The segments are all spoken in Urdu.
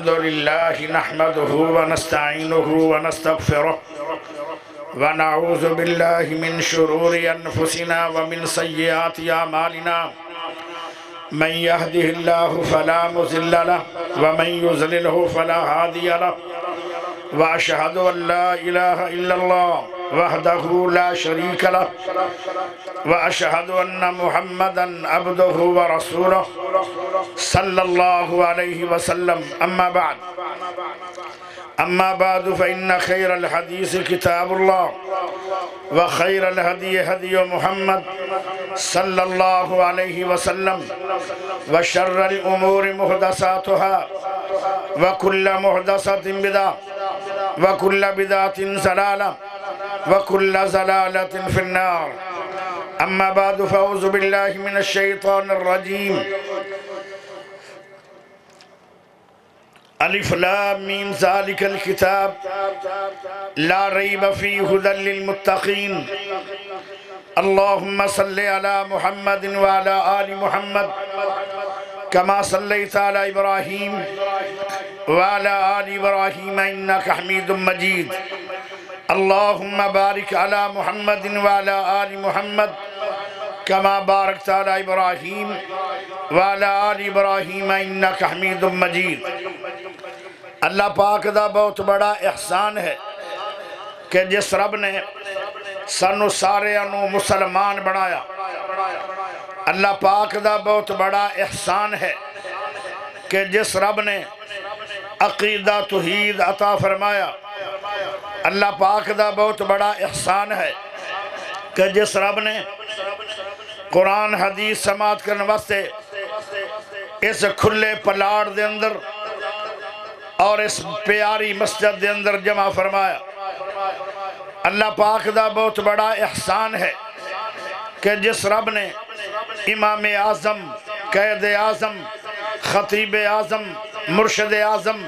لله نحمده ونستعينه ونستغفره ونعوذ بالله من شرور أنفسنا ومن سيئات أعمالنا من يهده الله فلا مضل له ومن يضلله فلا هادي له وأشهد أن لا إله إلا الله وحده لا شريك له وأشهد أن محمدًا عبده ورسوله صلى الله عليه وسلم أما بعد فإن خير الحديث كتاب الله وخير الهدي هدي محمد صلى الله عليه وسلم وشر الأمور محدثاتها وكل محدثة بدعة وكل بدعة ضلالة وكل ضلالة في النار أما بعد فأعوذ بالله من الشيطان الرجيم الف لام میم ذالک الکتاب لا ریب فیہ ھدی للمتقین اللہم صلی علی محمد وعلی آل محمد کما صلیت علی ابراہیم وعلی آل ابراہیم انکا حمید مجید اللہم بارک علی محمد وعلی آل محمد کما بارکت علی ابراہیم وعلی آل ابراہیم انکا حمید مجید اللہ پاک دا بہت بڑا احسان ہے کہ جس رب نے سانو سارے انو مسلمان بنایا اللہ پاک دا بہت بڑا احسان ہے کہ جس رب نے عقیدہ توحید عطا فرمایا اللہ پاک دا بہت بڑا احسان ہے کہ جس رب نے قرآن حدیث سماعت کرنے واسطے اس کھلے پلاڑ دے اندر اور اس پیاری مسجد دے اندر جمع فرمایا اللہ پاک دا بہت بڑا احسان ہے کہ جس رب نے امام اعظم قائد اعظم خطیب اعظم مرشد اعظم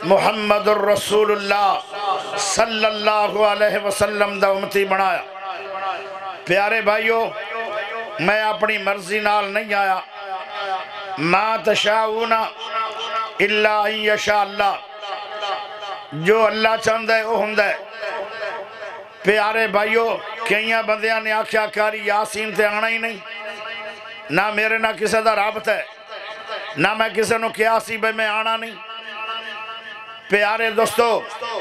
محمد الرسول اللہ صلی اللہ علیہ وسلم دا امتی بنایا پیارے بھائیو میں اپنی مرضی نال نہیں آیا ما تشاؤون الا ان یشاء اللہ جو اللہ چاہتا ہے وہ ہوندا ہے پیارے بھائیو کئیاں بندیاں نے آکھیا کاری یاسین تے آنا ہی نہیں نہ میرے نہ کسے دا رابط ہے نہ میں کسے نو کیا سی بے میں آنا نہیں پیارے دوستو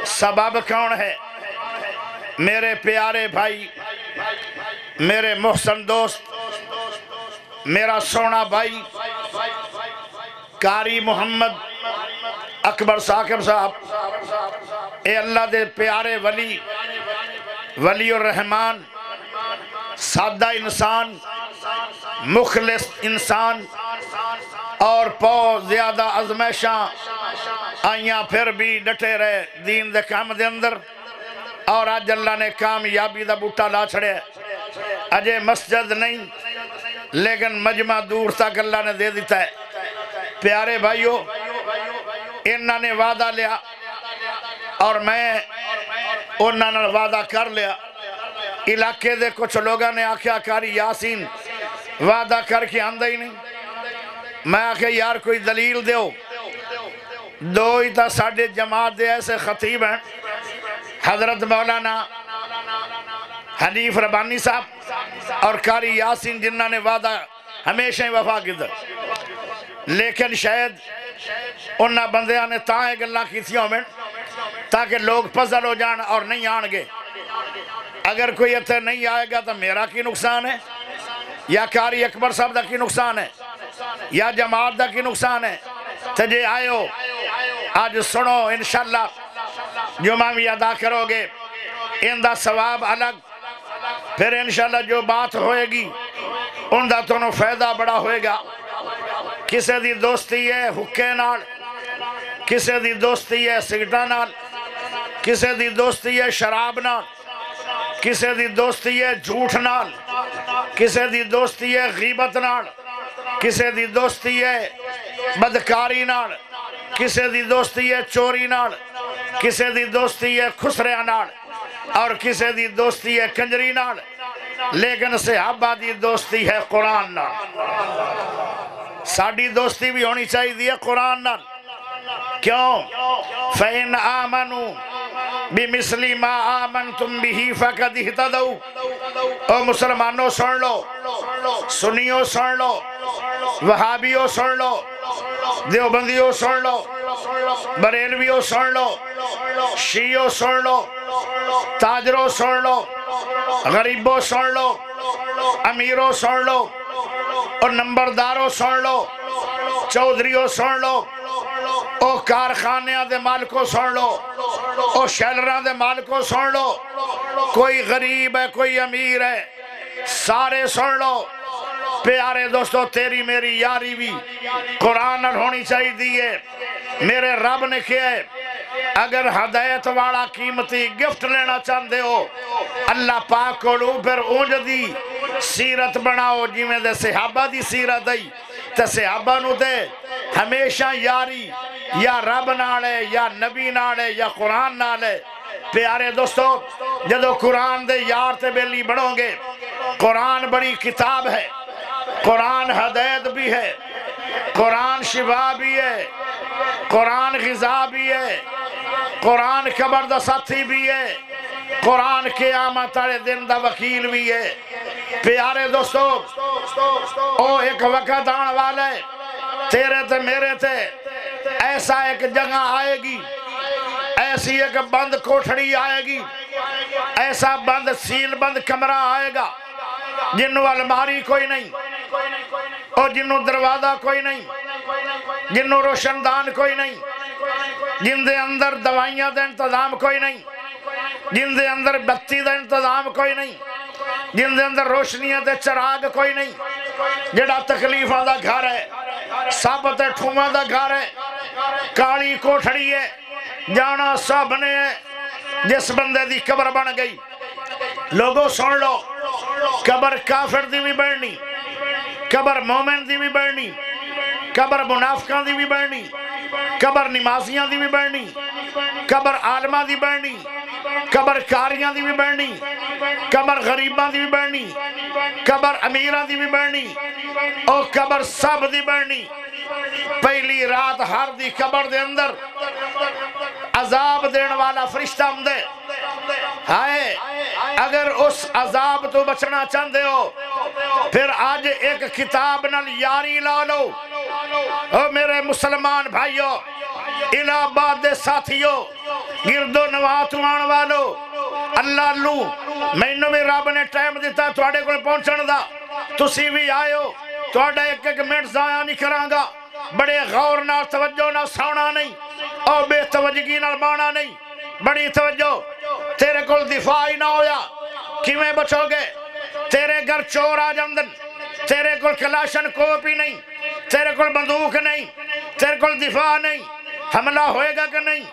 سبب کون ہے میرے پیارے بھائی میرے محسن دوست میرا سونا بھائی قاری محمد اکبر ثاقب صاحب اے اللہ دے پیارے ولی الرحمن سادہ انسان مخلص انسان اور بہت زیادہ ازمائشاں آئیاں پھر بھی ڈٹے رہے دین دے کام دے اندر اور آج اللہ نے کامیابی دا بوٹا لا چھڑے اجے مسجد نہیں لیکن مجمع دور تک اللہ نے دے دیتا ہے پیارے بھائیو انہوں نے وعدہ لیا اور میں انہوں نے وعدہ کر لیا علاقے دے کچھ لوگوں نے آکھیا کاری یاسین وعدہ کر کے آندہ ہی نہیں میں آکھیا یار کوئی دلیل دیو دو ہی تا ساڑھے جماعت دے ایسے خطیب ہیں حضرت مولانا حنیف ربانی صاحب اور قاری یاسین جنہوں نے وعدہ ہمیشہ ہی وفا کی در لیکن شاید انہاں بندیاں نے تاں گلاں کیتیوں میں تاکہ لوگ پزل ہو جان اور نہیں آنگے اگر کوئی اتھے نہیں آئے گا تو میرا کی نقصان ہے یا قاری اکبر صاحب دا کی نقصان ہے یا جماعت دا کی نقصان ہے تجھے آئے ہو آج سنو انشاءاللہ جمعہ بھی ادا کرو گے ان دا ثواب الگ پھر انشاءاللہ جو بات ہوئے گی ان دا تونوں فائدہ بڑا ہوئے گا کسے دی دوستی ہے حکے نال کسے دی دوستی ہے سگٹا نال کسے دی دوستی ہے شراب نال کسے دی دوستی ہے جھوٹ نال کسے دی دوستی ہے غیبت نال کسے دی دوستی ہے بدکاری نال کسے دی دوستی ہے چوری نال کسے دی دوستی ہے خسریاں نال اور کسے دی دوستی ہے کنجری نال لیکن صحابہ دی دوستی ہے قرآن نال ساڑی دوستی بھی ہونی چاہیے دی ہے قرآن نال کیوں؟ فَإِنْ آمَنُوا بِمِثْلِ مَا آمَنْتُمْ بِهِ فَقَدْ اهْتَدَوْا۔ او مسلمانوں سن لو، سنیوں سن لو، وہابیوں سن لو، دیوبندیوں سن لو، بریلویوں سن لو، شیعوں سن لو، تاجروں سن لو، غریبوں سن لو، امیروں سن لو، اور نمبرداروں سن لو، چودھریوں سن لو، او کارخانیاں دے مالکوں سن لو، او شیلراں دے مالکوں سن لو، کوئی غریب ہے کوئی امیر ہے، سارے سن لو۔ پیارے دوستو تیری میری یاری بھی قرآن نال ہونی چاہیے دیئے۔ میرے رب نے کیا ہے، اگر ہدایت والا قیمتی گفٹ لینا چاہتے ہو اللہ پاک کو لو پھر اونج دی سیرت بناؤ جی میں دے صحابہ دی سیرت ہے تے صحابہ نو دے ہمیشہ یاری یا رب نالے یا نبی نالے یا قرآن نالے۔ پیارے دوستو جدو قرآن دے یار تے بیلی بڑھو گے، قرآن بڑی کتاب ہے، قرآن ہدایت بھی ہے، قرآن شفا بھی ہے، قرآن غذا بھی ہے، قرآن قبر دا ساتھی بھی ہے، قرآن قیامت والے دن دا وکیل بھی ہے۔ پیارے دوستو او ایک وقت آن والے تیرے تے میرے تے ایسا ایک جگہ آئے گی، ایسی ایک بند کوٹھڑی آئے گی، ایسا بند سیل بند کمرہ آئے گا جنہوں الماری کوئی نہیں اور جنہوں دروازہ کوئی نہیں، جنہوں روشن دان کوئی نہیں، جن دے اندر دوائیاں دے انتظام کوئی نہیں، جن دے اندر بتی دے انتظام کوئی نہیں، جن دے اندر روشنیاں دے چراغ کوئی نہیں، جڑا تکلیفہ دا گھر ہے، سب تے ٹھومہ دا گھر ہے، کالی کوٹھڑی ہے، جانا سب نے ہے، جس بندے دی قبر بن گئی۔ لوگوں سن لو، قبر کافر دی بھی بڑھنی، قبر مومن دی بھی بڑھنی، قبر منافقان دی بھی بڑھنی، قبر نمازیاں دی بھی بڑھنی، قبر عالمہ دی بڑھنی، قبر کاریاں دی بھی بڑھنی، قبر غریباں دی بھی بڑھنی، قبر امیراں دی بھی بڑھنی، اور قبر سب دی بڑھنی۔ پہلی رات ہر دی قبر دے اندر عذاب دین والا فرشتہ ہمدے ہائے، اگر اس عذاب تو بچنا چاہتے ہو پھر آج ایک کتاب نال یاری لا لو۔ او میرے مسلمان بھائیو، الہ آباد دے ساتھیو، گرد و نواح آن والو، اللہ لو مینوں بھی رب نے ٹائم دیتا تواڈے کول پہنچن دا، تسی بھی آئے ہو، تواڈا ایک ایک منٹ ضائع نہیں کرانگا، بڑے غور نال توجہ نال سونا نہیں اور بے توجگی نال بانا نہیں، بڑی توجہ۔ تیرے کول دفاع ہی نہ ہویا کیویں بچو گے؟ تیرے گھر چور آ جاندن، تیرے کول کلاشن کوپ ہی نہیں، تیرے کول بندوق نہیں، تیرے کول دفاع نہیں، حملہ ہوئے گا کہ نہیں؟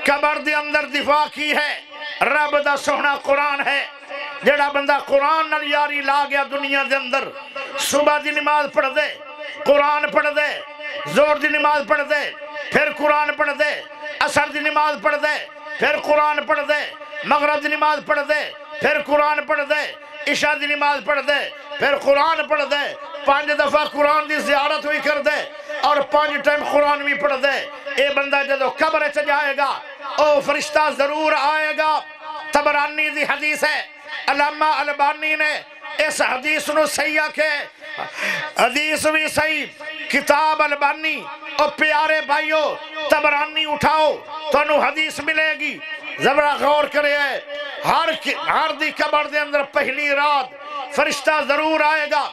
قبر دے اندر دفاع کی ہے، رب دا سونا قرآن ہے۔ جڑا بندہ قرآن نال یاری لا گیا دنیا دے اندر، صبح دی نماز پڑھ دے، قرآن پڑھ دے، زور دی نماز پڑھ دے، پھر قرآن پڑھ دے، عصر دی نماز پڑھ دے، پھر قرآن پڑھ دے، مغرب دی نماز پڑھ دے، پھر قرآن پڑھ دے، عشاء دی نماز پڑھ دے، پھر قرآن پڑھ دے، 5 دفعہ قرآن دی زیارت ہوئی کر دے، اور 5 ٹائم قرآن بھی پڑھ دے۔ اے بندہ جدو قبر چ جائے گا او فرشتہ ضرور آئے گا۔ طبرانی دی حدیث ہے، علامہ البانی نے اس حدیث نو صحیح کہ حدیث بھی صحیح، کتاب البانی۔ اور پیارے بھائیو طبرانی اٹھاؤ تو انہوں حدیث ملے گی، ذرا غور کرے ہے، ہر دی قبر دے اندر پہلی رات فرشتہ ضرور آئے گا،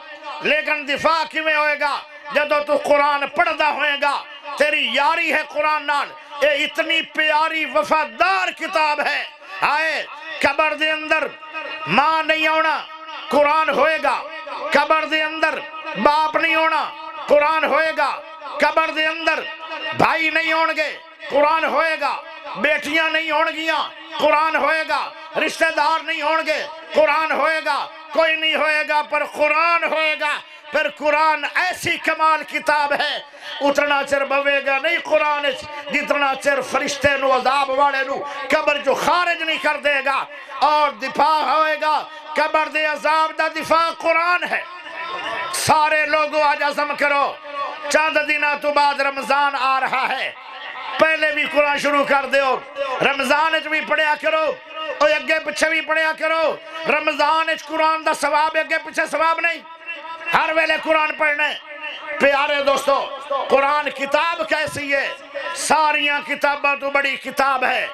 لیکن دفاع کیویں ہوئے گا؟ جدو تو قرآن پڑھدا ہوئے گا، تیری یاری ہے قرآن نال، یہ اتنی پیاری وفادار کتاب ہے۔ آئے قبر دے اندر ماں نہیں ہونا، قرآن ہوئے گا، قبر دے اندر باپ نہیں ہونا، قرآن ہوئے گا، قبر دے اندر بھائی نہیں ہونگے، قرآن ہوئے گا، بیٹیاں نہیں ہونگیاں، قرآن ہوئے گا، رشتہ دار نہیں ہونگے، قرآن ہوئے گا، کوئی نہیں ہوئے گا پر قرآن ہوئے گا۔ پھر قرآن ایسی کمال کتاب ہے، اتنا چر بوے گا نہیں قرآن جتنا چر فرشتے نو عذاب والے نو قبر جو خارج نہیں کر دے گا، اور دفاع ہوئے گا۔ قبر دے عذاب دا دفاع قرآن ہے۔ سارے لوگوں آج عزم کرو، چند دنوں تو بعد رمضان آ رہا ہے، پہلے بھی قرآن شروع کر دیو رمضان بھی پڑھیا کرو اور اگے پچھے بھی پڑھیا کرو رمضان قرآن دا ثواب اگے پچھے ثواب نہیں ہر ویلے قرآن پڑھنے پیارے دوستو قرآن کتاب کیسی ہے ساریاں کتاباں تو بڑی کتاب ہے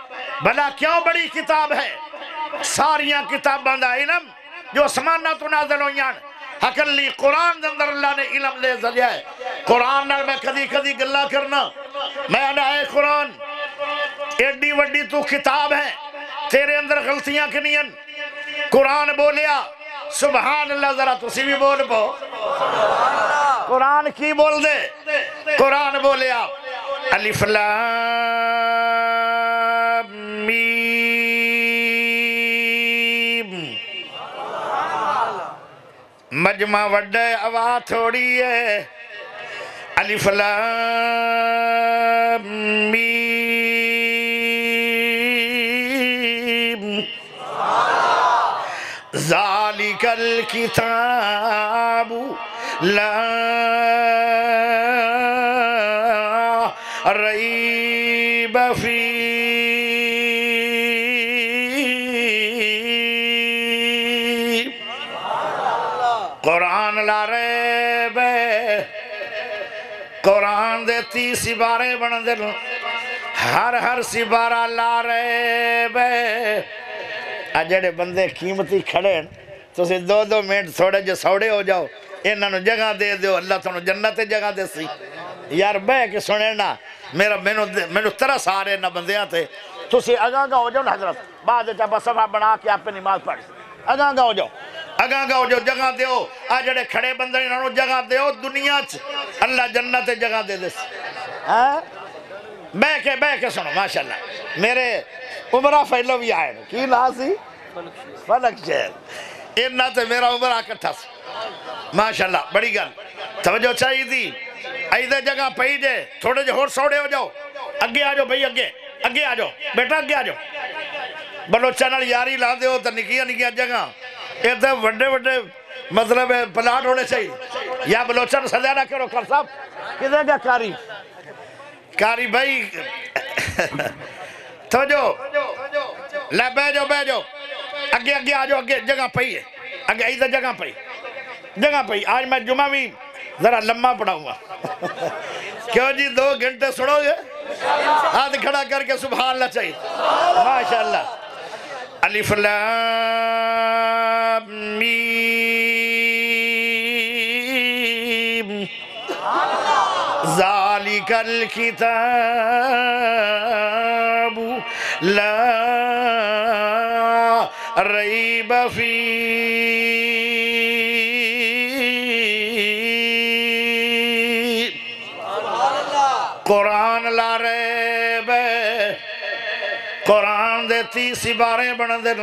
بھلا کیوں بڑی کتاب ہے ساریاں کتاباں دا علم جو اسمانہ تو نازل ہویاں حقلی قرآن دے اندر اللہ نے علم لے ذریعہ ہے قرآن نال میں کدی کدی گلہ کرنا میں نے اے قرآن ایڈی وڈی تو کتاب ہے تیرے اندر غلطیاں کنین قرآن بولیا سبحان اللہ ذرا تسی بھی بول پو قرآن کی بول دے قرآن بولیا الف لام میم مجمع وڈے آواز تھوڑی ہے الف لام میم ذالک الکتاب لا ریب فیہ قرآن لا ریب قرآن دے 30 سپارے بن دل ہر سپارہ لا ریب جڑے بندے قیمتی کھڑے ہیں تو اسے 2 منٹ تھوڑے جو سوڑے ہو جاؤ انہاں نو جگہ دے دیو اللہ تانوں جنت جگہ دے سی یار بہ کے سنے نا میرا ترس آ رہے نا بندیاں تھے تو اسے اگاں ہو جاؤ نا حضرت بعد چاپا صفحہ بنا کے آپ پہ نماز پڑھ اگاں ہو جاؤ جگہ دیو جڑے کھڑے بندے انہاں نو جگہ دیو دنیا چ اللہ جنت جگہ دے سی بہ کے سنو ماشاءاللہ میرے عمرہ فیلو بھی آئے کی لاسی فلک شہر انہاں تے میرا عمرہ کٹھا سی ماشاءاللہ بڑی گل توجہ چاہیے تھی ایدے جگہ پہی جے تھوڑے جو ہور سوڑے ہو جاؤ اگے آ جاؤ بھئی اگے آ جاؤ بیٹا اگے آ جاؤ بلوچہ نال یاری لا دے ہو تو نکیاں جگہ ایدے وڈے مطلب پلاٹ ہونے چاہیے یا بلوچہ نو سزا نہ کرو کر صاحب کدھے گا کاری بھائی توجہ لے بے جاؤ اگے آ جاؤ اگے جگہ پہی ہے اگے ایدے جگہ پہی آج میں جمعہ بھی ذرا لمحہ پڑھاؤں گا کیوں جی 2 گھنٹے سنو گے ہاتھ کھڑا کر کے سبحان اللہ چاہیے ماشاءاللہ الف لام میم ذالک الکتاب لا ریب فیہ قرآن لا ریب قرآن دے 30 سپارے بن دن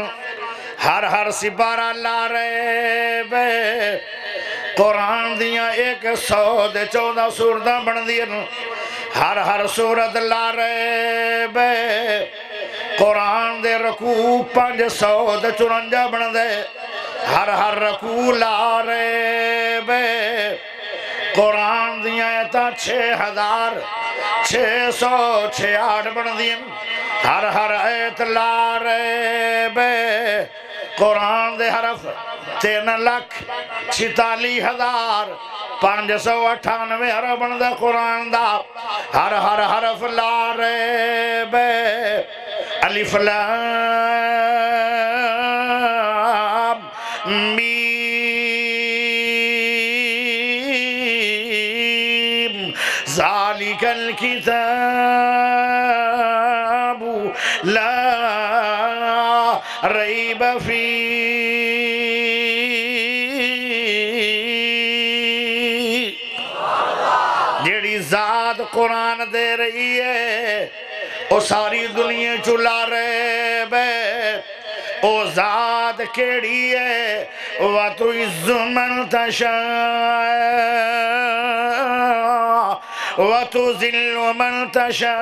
ہر سپارہ لا ریب قرآن دیاں 114 سورتاں بن دین ہر سورت لا ریب قرآن دے رکوع 554 بن دے ہر رکوع لا ریب قرآن دیاں ایتاں 6668 بن دین ہر ایت لا ریب قرآن دے حرف 3,46,598 حرف بن دے قرآن دا ہر حرف لا ریب الف لام میم ذالک الکتاب لا ریب فیہ جیڑی ذات قرآن دے رہی ہے او ساری دنیا چلا ریب ہے او ذات کیڑی ہے وَتُعِزُّ مَن تَشَاءُ وَتُذِلُّ مَن تَشَاءُ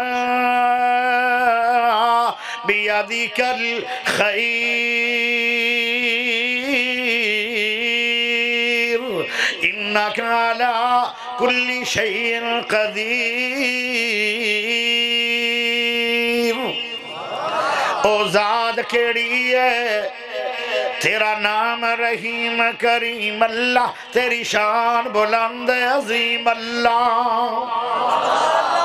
بِيَدِكَ الْخَيْرُ إِنَّكَ عَلَى كُلِّ شَيْءٍ قَدِيرٌ او ذات کیڑی ہے تیرا نام رحیم کریم اللہ تیری شان بلند عظیم اللہ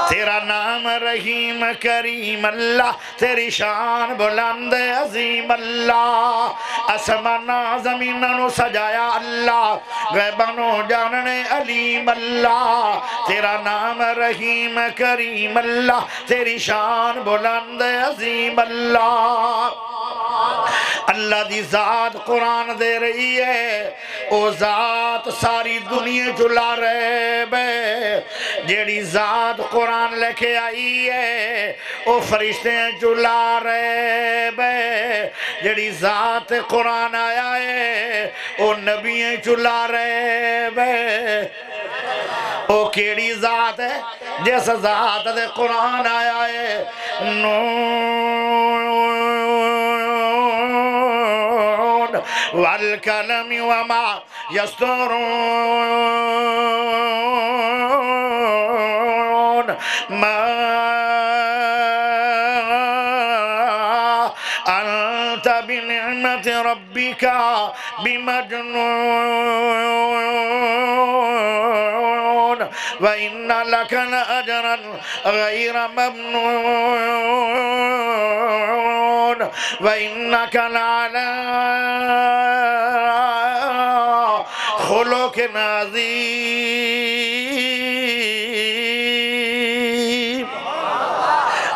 تیرا نام رحیم کریم اللہ تیری شان بلند عظیم اللہ اسمانہ زمینوں سجایا اللہ غیبانوں جاننے علیم اللہ تیرا نام رحیم کریم اللہ تیری شان بلند عظیم اللہ اللہ دی ذات قرآن دے رہی ہے او ذات ساری دنیا چلا رہے بے جیڑی ذات قرآن لے کے آئی ہے او فرشتے چلا رہے بے جیڑی ذات قرآن آیا ہے او نبی چلا رہے بے او کیڑی ذات ہے جیسا ذات دے قرآن آیا ہے والکلم وما یسترون ما انت بنعمت ربک بمجنون وَإِنَّ لَكَ لَأَجْرًا غَيْرَ مَمْنُونٍ وَإِنَّكَ لَعَلَىٰ خُلُقٍ عَظِيمٍ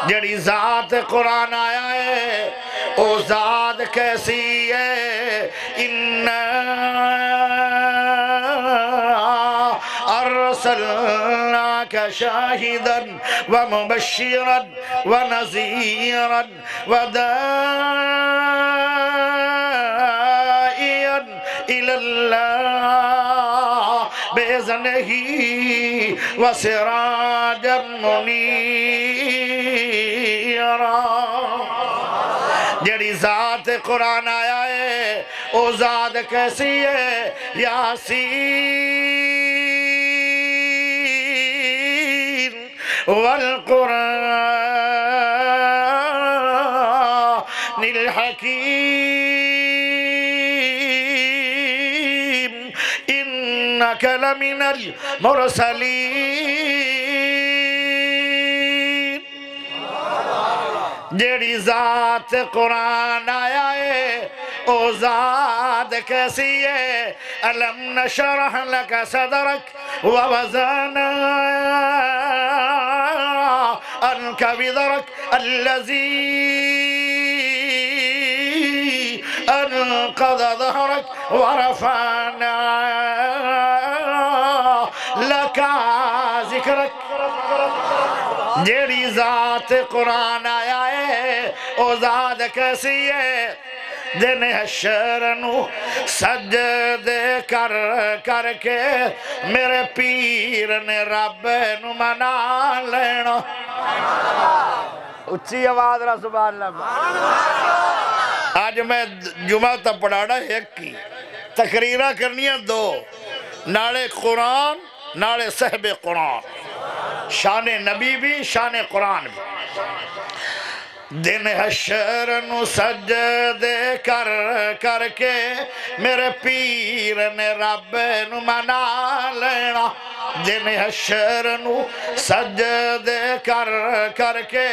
جڑی ذات قرآن آیا ہے او ذات کیسی ہے أرسلناك شاهدا ومبشرا ونذيرا وداعيا إلى الله بإذنه وسراجا منيرا جڑی ذات قرآن آیا ہے او ذات کیسی ہے یاسین والقرآن الحکیم انک لمن المرسلین جیڑی ذات قرآن آیا ہے او ذات کیسی ہے الم نشرح لک صدرک ووزانا عنک وزرک الذی انقض ظهرک ورفعنا لک ذکرک جیڑی ذات قرآن آیا ہے او ذات کیسی ہے دن حشر نو سجدے کر کر کے میرے پیر نے رب نو منا لینا اچھی آواز رہا سبحان اللہ آج میں جمعہ تا پڑھانا ایک کی تقریرہ کرنیاں دو ناڑے قرآن ناڑے صحب قرآن شان نبی بھی شان قرآن بھی دن حشر نو سجدے کر کر کے میرے پیر نے رب نو منا لینا دن حشر نو سجدے کر کر کے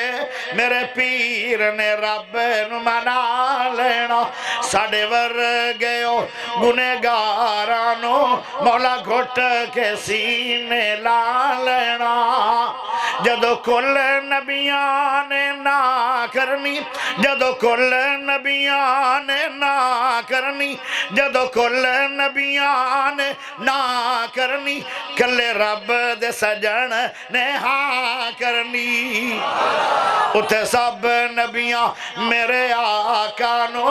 میرے پیر نے رب نو منا لینا ساڑے ورگیو گنہگارانو مولا گھٹ کے سینے لا لینا جدو کل نبیان نا کرنی جدو کل نبیان نا کرنی جدو کل نبیان نا کرنی کلے رب دے سجن نے ہاں کرنی اتے سب نبیاں میرے آقا نو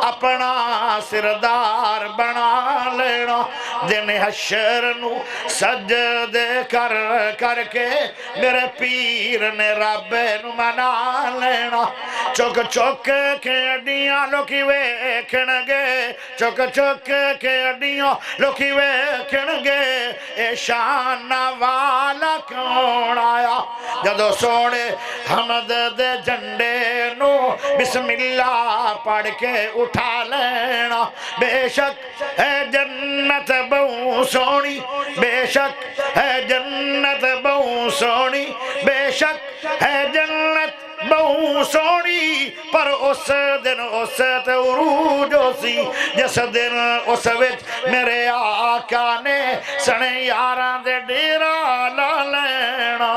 اپنا سردار بنا لینا دن حشر نو سجدے کر کر کے میرے پیر نے رب نو منا لینا چک چک کے اڈیاں لوکی ویکھن گے چک چک کے اڈیاں لوکی ویکھن گے اے شان والا کون آیا جدو سونے حمد دے جھنڈے نو بسم اللہ پڑھ کے اٹھا لینا بے شک ہے جنت بہو سونی بے شک ہے جنت بہو سونی بے شک ہے جنت بہو سونی پر اس دن اس تے عروج ہو سی جس دن اس وچ میرے آقا نے سنے یاراں دے ڈیرا لا لینا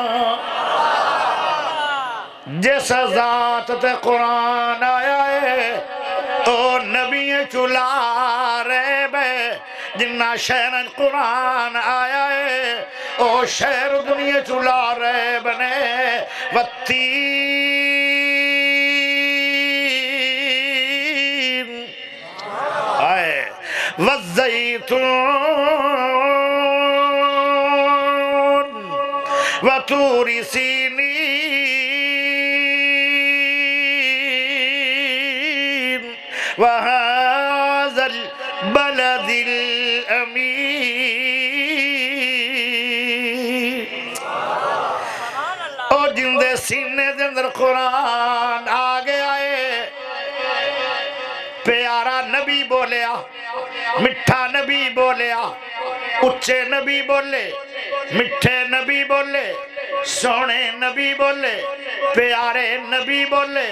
جس ذات تے قرآن آیا ہے او نبی چلا رہے بے جنہ شہر قرآن آیا ہے او شہر دنیا چلا رہے بنے والتین آئے والزیتون وطور سینین وهذا البلد الأمين اور جن دے سینے دے اندر قرآن آگے آئے پیارا نبی بولیا مٹھا نبی بولیا اچھے نبی بولے مٹھے نبی بولے سونے نبی بولے پیارے نبی بولے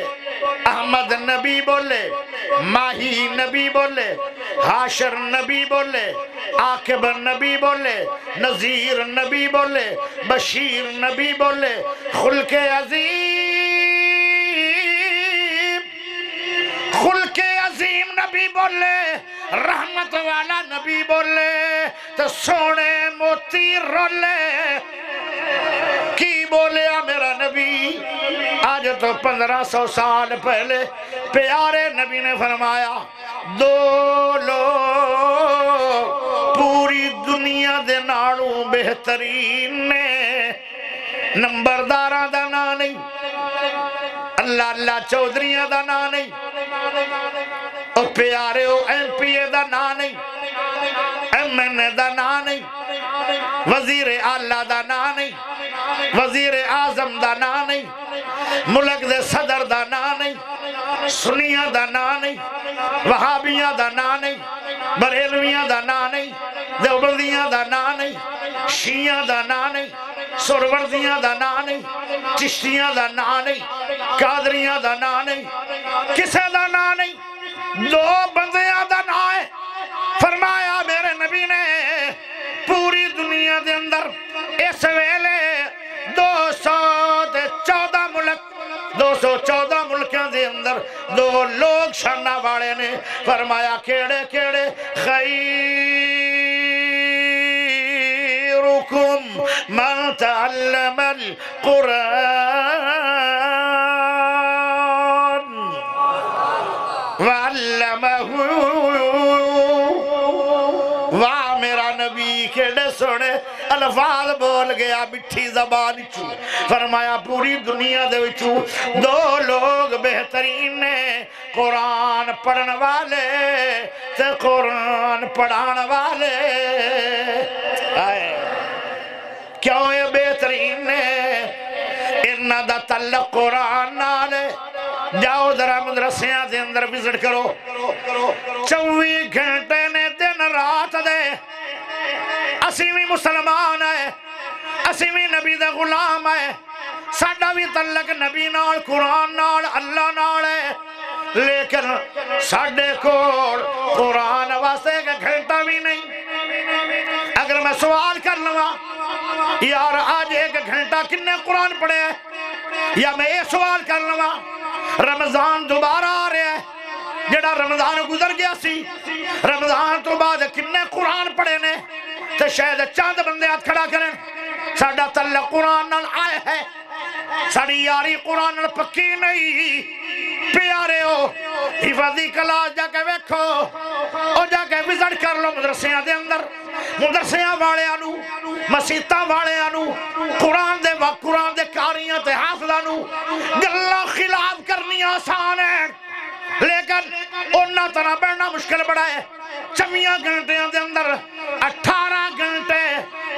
احمد نبی بولے ماہی نبی بولے حاشر نبی بولے عاقب نبی بولے نذیر نبی بولے بشیر نبی بولے خلق عظیم نبی بولے رحمت والا نبی بولے تو سونے موتی رولے کی بولیا میرا نبی آج تو 1500 سال پہلے پیارے نبی نے فرمایا دو لوگ پوری دنیا دے نالوں بہترین نے نمبرداراں دا نا نہیں اللہ اللہ چودھریاں دا نا نہیں اور پیارے ہو ایم پی اے دا نا نہیں ایم این اے دا نا نہیں وزیر اعلیٰ دا نا نہیں وزیر اعظم دا نا نہیں ملک دے صدر دا نا نہیں سنیاں دا نا نہیں وہابیاں دا نا نہیں بریلویاں دا نا نہیں دیوبندیاں دا نا نہیں شیعہ دا نا نہیں سروردیاں دا نا نہیں چشتیاں دا نا نہیں قادریاں دا نا نہیں کسے دا نا نہیں دو بندیاں دا نا ہے فرمایا میرے نبی نے پوری دنیا دے اندر اس ویلے 214 ملک 214 ملکوں دے اندر دو لوگ شانہ والے نے فرمایا کیڑے کیڑے خیرکم من تعلم القرآن وعلمہ واہ میرا نبی کیڑے سوڑے الفاظ بول گیا مٹھی زبان چو فرمایا پوری دنیا دے وچو دو لوگ بہترین نے قرآن پڑھن والے تے قرآن پڑھان والے آئے کیوں یہ بہترین نے انہا دا تعلق قرآن نالے جاؤ ذرا مدرسیاں دے اندر وزٹ کرو 24 گھنٹے نے دن رات دے اسیویں مسلمان ہے اسیویں نبی دا غلام ہے ساڈا بھی تعلق نبی نال قرآن نال اللہ نال ہے لیکن ساڈے کول قرآن واسطے کا گھنٹہ بھی نہیں اگر میں سوال کر لوں یار آج ایک گھنٹہ کنے قرآن پڑھے ہیں یا میں یہ سوال کر لوں رمضان دوبارہ آ رہا ہے جڑا رمضان گزر گیا سی رمضان تو بعد کنے قرآن پڑھے نے تو شاید چاند بندے ہاتھ کھڑا کریں ساڈا تعلق قرآن نال آئے ہے ساڑی یاری قرآن نال پکی نہیں پیارے ہو حفاظی کلاس جا کے ویکھو اور جا کے وزٹ کر لو مدرسیاں دے اندر مدرسیاں والے آنو مسیطہ والے آنو قرآن دے قاریاں تے حافظ آنو گلہ خلاف کر کرنی آسان ہے لیکن انہاں طرح بڑھنا مشکل بڑا ہے 24 گھنٹے دے اندر 18 گھنٹے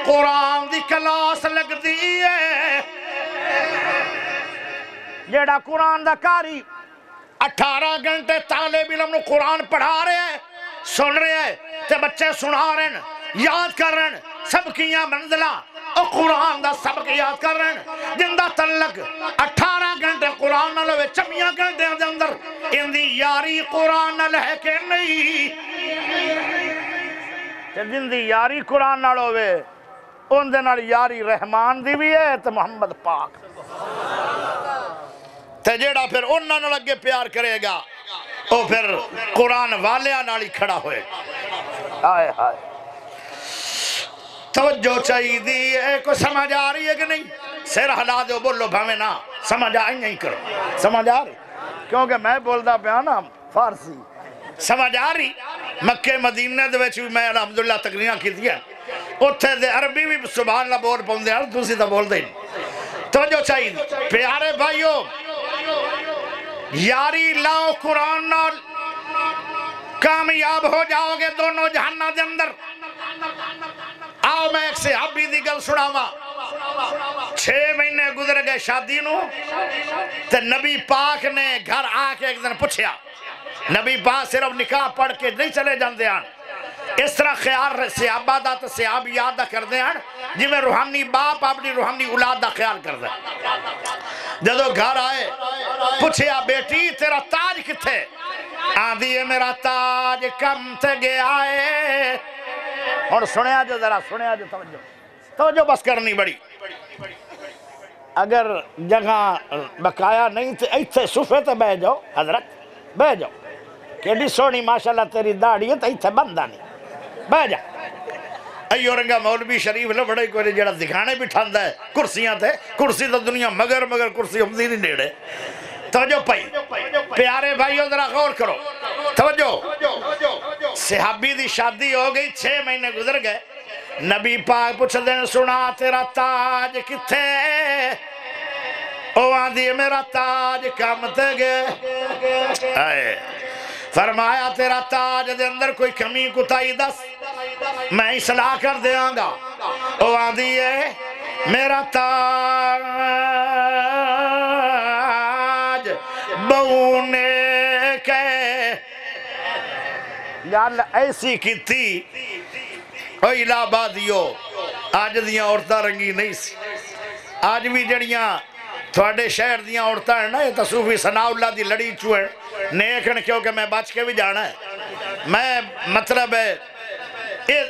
قرآن دی کلاس لگ دی ہے جیڑا قرآن دا کاری 18 گھنٹے طالب علم نو قرآن پڑھا رہے ہیں سن رہے ہیں تے بچے سنا رہے ہیں یاد کر رہے ہیں سب کیاں منزلہ اور قرآن دا سبق یاد کر رہے ہیں جن دا تعلق 18 گھنٹے قرآن نہ لوے 24 گھنٹے دے اندر ان دی یاری قرآن نہ لے کے نہیں تے جن دی یاری قرآن نہ لوے ان دے نال یاری رحمان دی بھی ہے تے محمد پاک تے جیڑا پھر انہاں نال اگے پیار کرے گا او پھر قرآن والیاں نال ہی کھڑا ہوئے آئے ہائے توجہ چاہیے دی ہے کوئی سمجھ آ رہی ہے کہ نہیں سر ہلا دو بولو بھامے نا سمجھ آئی نہیں کرو سمجھ آ رہی کیونکہ میں بولدا پیا نا فارسی سمجھ آ رہی مکہ مدینہ دے وچ بھی میں الحمدللہ تقریراں کیتیاں اوتھے دے عربی بھی سبحان اللہ بول پوندے ہیں تسی تے بولدے نہیں توجہ چاہیے پیارے بھائیو یاری لاؤ قرآن نال کامیاب ہو جاؤ گے دونوں جہنم دے اندر آؤ میں ایک صحابی دی گل سناواں 6 مہینے گزر گئے شادی نو تے نبی پاک نے گھر آ کے ایک دن پوچھیا نبی پاک صرف نکاح پڑھ کے نہیں چلے جاندے ہیں اس طرح خیال صحابہ دا تے صحابیات دا کردے ہیں جی میں روحانی باپ اپنی روحانی اولاد دا خیال کردے جدو گھر آئے پوچھیا بیٹی تیرا تاج کتھے آندھی ہے میرا تاج کم تے گیا ہے اور سنیا جو ذرا سنیا جو توجہ بس کرنی بڑی اگر جگہ بقایا نہیں تھے ایتھے صفحے تے بہ جاؤ حضرت بہ جاؤ کیڑی سونی ماشاءاللہ تیری داڑھی ہے تے ایتھے بندہ نہیں بہ جا ایو رنگا مولوی شریف لبڑے کوئی جڑا دکھانے بٹھاندا ہے کرسیاں تے کرسی تو دنیا مگر کرسی ہمدی نہیں نیڑے توجہ پائی پیارے بھائیو ذرا غور کرو توجہ صحابی دی شادی ہو گئی 6 مہینے گزر گئے نبی پاک پوچھ دیں سنا تیرا تاج کتھے او آندھی میرا تاج کم تے گئے فرمایا تیرا تاج دے اندر کوئی کمی کتائی دس میں اصلاح کر دیاں گا او آندھی ہے میرا تاج بہونے کے یا اللہ ایسی کی تھی او الہ آبادیو آج دیاں عورتہ رنگی نہیں سی آج بھی جڑیاں تھوڑے شہر دیاں عورتہ ہیں نا یہ تصوفی ثناء اللہ دی لڑی چوئے نیکن کیونکہ میں بچ کے بھی جانا ہے میں مطلب ہے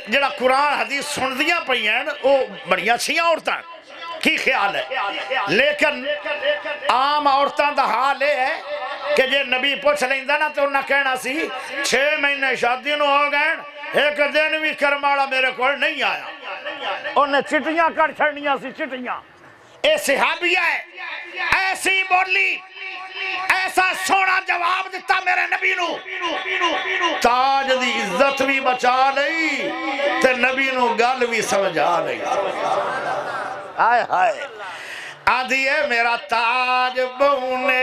جڑا قرآن حدیث سن دیاں پئی ہیں وہ بڑیاں چھیاں عورتہ ہیں کی خیال ہے لیکن عام عورتاں دا حال ہے کہ جے نبی پوچھ لیندہ نا تو انہاں کہنا سی 6 مہینے شادی نو ہو گئے ایک دن بھی کرمالا میرے کو نہیں آیا انہیں چٹیاں کر چھڑنیاں سی چٹیاں اے صحابیہ ہے ایسی بولی ایسا سونا جواب دیتا میرے نبی نو تاج دی عزت بھی بچا لئی تے نبی نو گل بھی سمجھا لئی آئے آئے آدھی ہے میرا تاج بہونے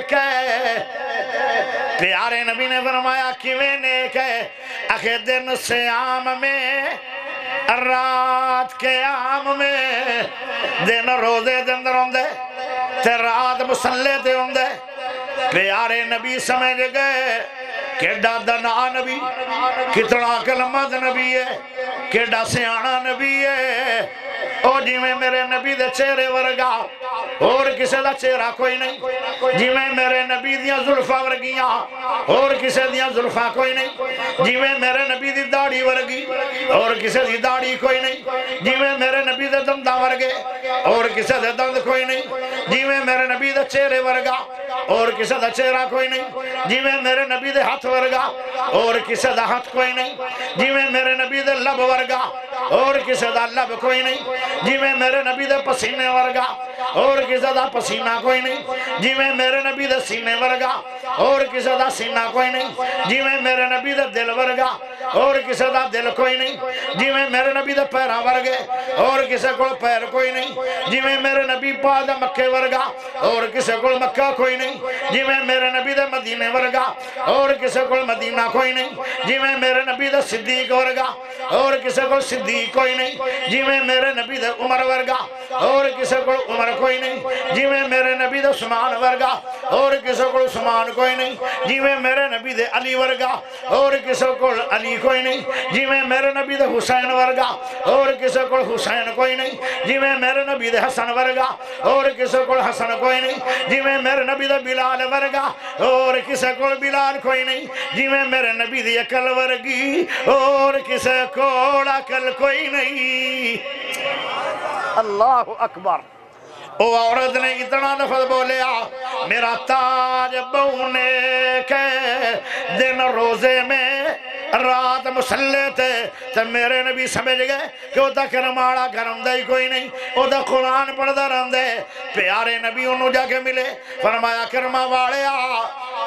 کے پیارے نبی نے فرمایا کیویں نیک ہے اخے دن سیام میں رات کے عام میں دن روزے دن در ہوندے تے رات مسلے دے ہوندے پیارے نبی سمجھ گئے کیڑا دنا نبی کتنا کلمت نبی ہے کیڑا سیانا نبی ہے او جی میں میرے نبی دے چہرے ورگا اور کسے دا چہرہ کوئی نہیں جی میں میرے نبی دیاں ظلفہ ورگیاں اور کسے دیاں ظلفہ کوئی نہیں جی میں میرے نبی دی داڑھی ورگی اور کسے دی داڑھی کوئی نہیں جی میں میرے نبی دے دندہ ورگے اور کسے دے دند کوئی نہیں جی میں میرے نبی دے چہرے ورگا اور کسے دا چہرہ کوئی نہیں جی میں میرے نبی دے ہاتھ ورگا اور کسے دا ہاتھ کوئی نہیں جی میں میرے نبی دے لب ورگا اور کسے دا لب کوئی نہیں جی میں میرے نبی دے پسینے ورگا اور کسے دا پسینہ کوئی نہیں جی میں میرے نبی دے سینے ورگا اور کسے دا سینہ کوئی نہیں جی میں میرے نبی دے دل ورگا اور کسے دا دل کوئی نہیں جی میں میرے نبی دے پیرہ ورگے اور کسے کو پیر کوئی نہیں جی میں میرے نبی پا دا مکے ورگا اور کسے کو مکہ کوئی نہیں جی میں میرے نبی دے مدینے ورگا اور کسے کو مدینہ کوئی نہیں، جی میں میرے نبی دے صدیق ورگا اور کسے کو صدیق کوئی نہیں، جی میں میرے نبی دے عمر ورگا اور کسے کو عمر کوئی نہیں، جی میں میرے نبی دے عثمان ورگا اور کسے کو عثمان کوئی نہیں، جی میں میرے نبی دے علی ورگا اور کسے کو علی کوئی نہیں، جی میں میرے نبی دے حسین ورگا اور کسے کو حسین کوئی نہیں، جی میں میرے نبی دے حسن ورگا اور کسے کو حسن کوئی نہیں، جی میں میرے نبی دے بلال ورگا اور کسے کو بلال کوئی نہیں، جی میں میرے نبی دی عقل ورگی اور کسے کو عقل کوئی نہیں۔ اللہ اکبر۔ وہ عورت نے اتنا لفظ بولیا، میرا تاج بونے کے دن روزے میں رات مسلح تھے تو میرے نبی سمجھ گئے کہ وہ دا کرماڑا گرم دائی کوئی نہیں، وہ دا قرآن پڑھ دا رہن دے۔ پیارے نبی انہوں جا کے ملے، فرمایا کرما والیا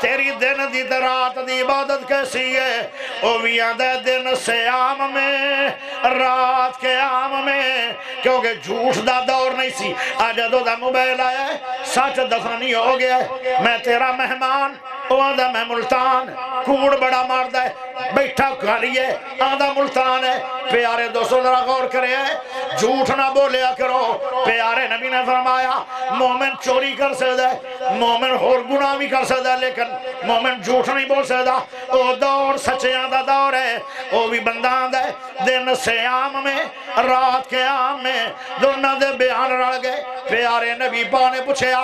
تیری دن دی رات دی عبادت کیسی ہے؟ او ویاں دے دن سیام میں رات کے عام میں، کیونکہ جھوٹ دا دور نہیں سی، آج دو دا موبائل آیا ہے، سچ دفنی ہو گیا ہے، میں تیرا مہمان آدھا میں ملتان، کوڑ بڑا مارد ہے، بیٹھا کھاری ہے، آدھا ملتان ہے۔ پیارے دوستوں ذرا غور کرے ہیں، جھوٹ نہ بولیا کرو۔ پیارے نبی نے فرمایا مومن چوری کر سکتا ہے، مومن اور گناہ بھی کر سکتا ہے، لیکن مومن جھوٹ نہیں بول سکتا۔ وہ دور سچیاں دا دور ہے، وہ بھی بندان دے دن سیام میں رات کے عام میں دونوں دے بیان رڑ گئے۔ پیارے نبی پاک نے پوچھیا